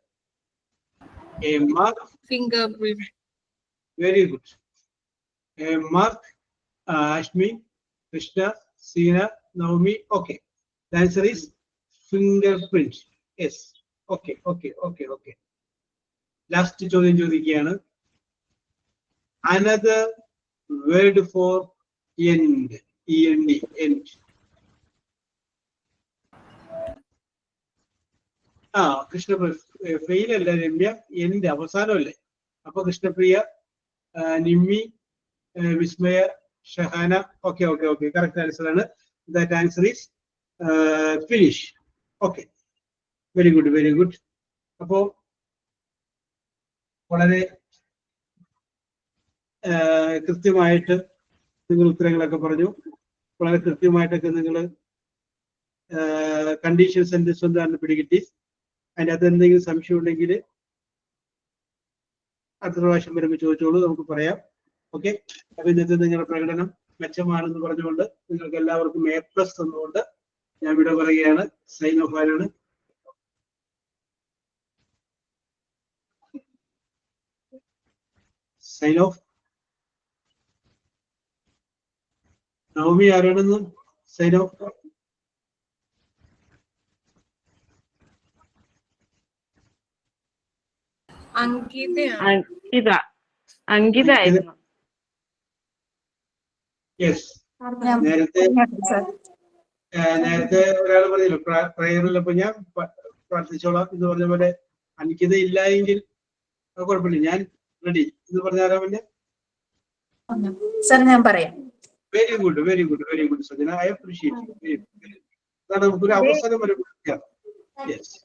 A mark. Fingerprint. Very good. A mark. Ashmi, Krishna, Seena, Naomi. Okay. The answer is fingerprint. Yes. Okay. Last ചോദ്യം ചോദിക്കുകയാണ്. Another word for end. End. Krishna fail അല്ല രമ്യ, എന്റെ അവസാനമല്ലേ. അപ്പൊ Krishnapriya, Nimmi, Vismaya, Shahana. Okay okay okay, correct answer ആണ്. That answer is finish. Okay, very good very good. അപ്പോ വളരെ കൃത്യമായിട്ട് നിങ്ങൾ ഉത്തരങ്ങളൊക്കെ പറഞ്ഞു. വളരെ കൃത്യമായിട്ടൊക്കെ നിങ്ങൾ കണ്ടീഷൻ സെന്റൻസ് എന്താണെന്ന് പിടികിട്ടി. അതിൻ്റെ അകത്ത് എന്തെങ്കിലും സംശയം ഉണ്ടെങ്കിൽ അടുത്ത പ്രാവശ്യം വരുമ്പോൾ ചോദിച്ചോളൂ, നമുക്ക് പറയാം. ഓക്കെ, അപ്പൊ ഇന്നത്തെ നിങ്ങളുടെ പ്രകടനം മെച്ചമാണെന്ന് പറഞ്ഞുകൊണ്ട് നിങ്ങൾക്ക് എല്ലാവർക്കും A+ തന്നുകൊണ്ട് ഞാൻ ഇവിടെ പറയുകയാണ്. സൈൻ ഓഫ് ആരാണ്? സൈൻ ഓഫ് നവമി ആരാണെന്ന് സൈൻ ഓഫ്? അങ്കിത ആയിരുന്നു. യെസ്, നേരത്തെ ഒരാൾ പറഞ്ഞല്ലോ പ്രയറിലപ്പോ ഞാൻ പ്രാർത്ഥിച്ചോളാം എന്ന് പറഞ്ഞ പോലെ അനിക്കിത് ഇല്ല എങ്കിൽ കുഴപ്പമില്ല, ഞാൻ റെഡി എന്ന് പറഞ്ഞാരാ പിന്നെ? സർ ഞാൻ പറയാം. Very good very good very good Sajana, I appreciate. നമുക്കൊരു അവസരം വരും. Yes.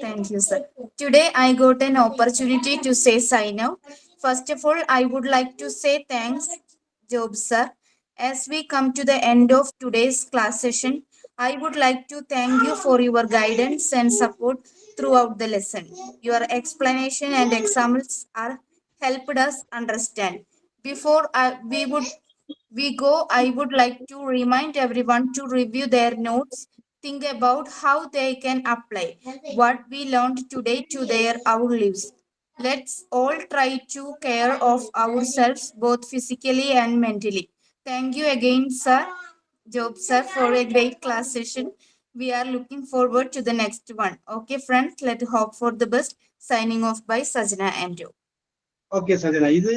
Thank you, sir. Today I got an opportunity to say sign out. First of all, I would like to say thanks, Job sir. As we come to the end of today's class session, I would like to thank you for your guidance and support throughout the lesson. Your explanation and examples are helped us understand. Before we go, I would like to remind everyone to review their notes. Think about how they can apply what we learned today to their our lives. Let's all try to care of ourselves both physically and mentally. Thank you again, sir, Job sir, for a great class session. We are looking forward to the next one. Okay, friends, let's hope for the best. Signing off by Sajana and Job. Okay Sajana, ഇത്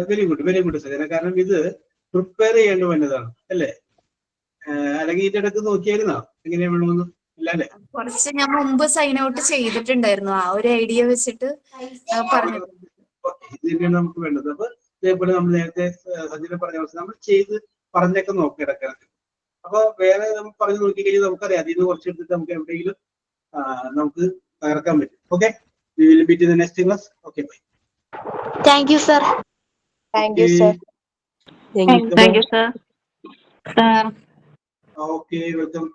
very good Sajana. കാരണം ഇത് prepare ചെയ്യേണ്ട വന്നതാണ് അല്ലേ? അല്ലെങ്കിൽ ഇതിന്റെ ഇടയ്ക്ക് നോക്കിയായിരുന്നോ എങ്ങനെയാ വേണമെന്ന്? ഇല്ല അല്ലേ? കുറച്ച് ഞാൻ മുമ്പ് സൈൻ ഔട്ട് ചെയ്തിട്ടുണ്ടായിരുന്നു, ആ ഒരു ഐഡിയ വെച്ചിട്ട് പറഞ്ഞു. ഇത് തന്നെയാണ് നമുക്ക് വേണ്ടത്. അപ്പൊ ഇതേപോലെ നമ്മൾ നേരത്തെ സജന പറഞ്ഞ നമ്മൾ ചെയ്ത് പറഞ്ഞൊക്കെ നോക്കി ഇടക്കിടക്ക്. അപ്പൊ വേറെ നമ്മൾ പറഞ്ഞു നോക്കി കഴിഞ്ഞാൽ നമുക്കറിയാം അതിൽ നിന്ന് കുറച്ചെടുത്തിട്ട് നമുക്ക് എവിടെയെങ്കിലും നമുക്ക് തകർക്കാൻ പറ്റും. Okay, we will meet in the next class. Okay, bye. Thank you, sir. Thank you, sir. Thank you, sir. Okay, welcome.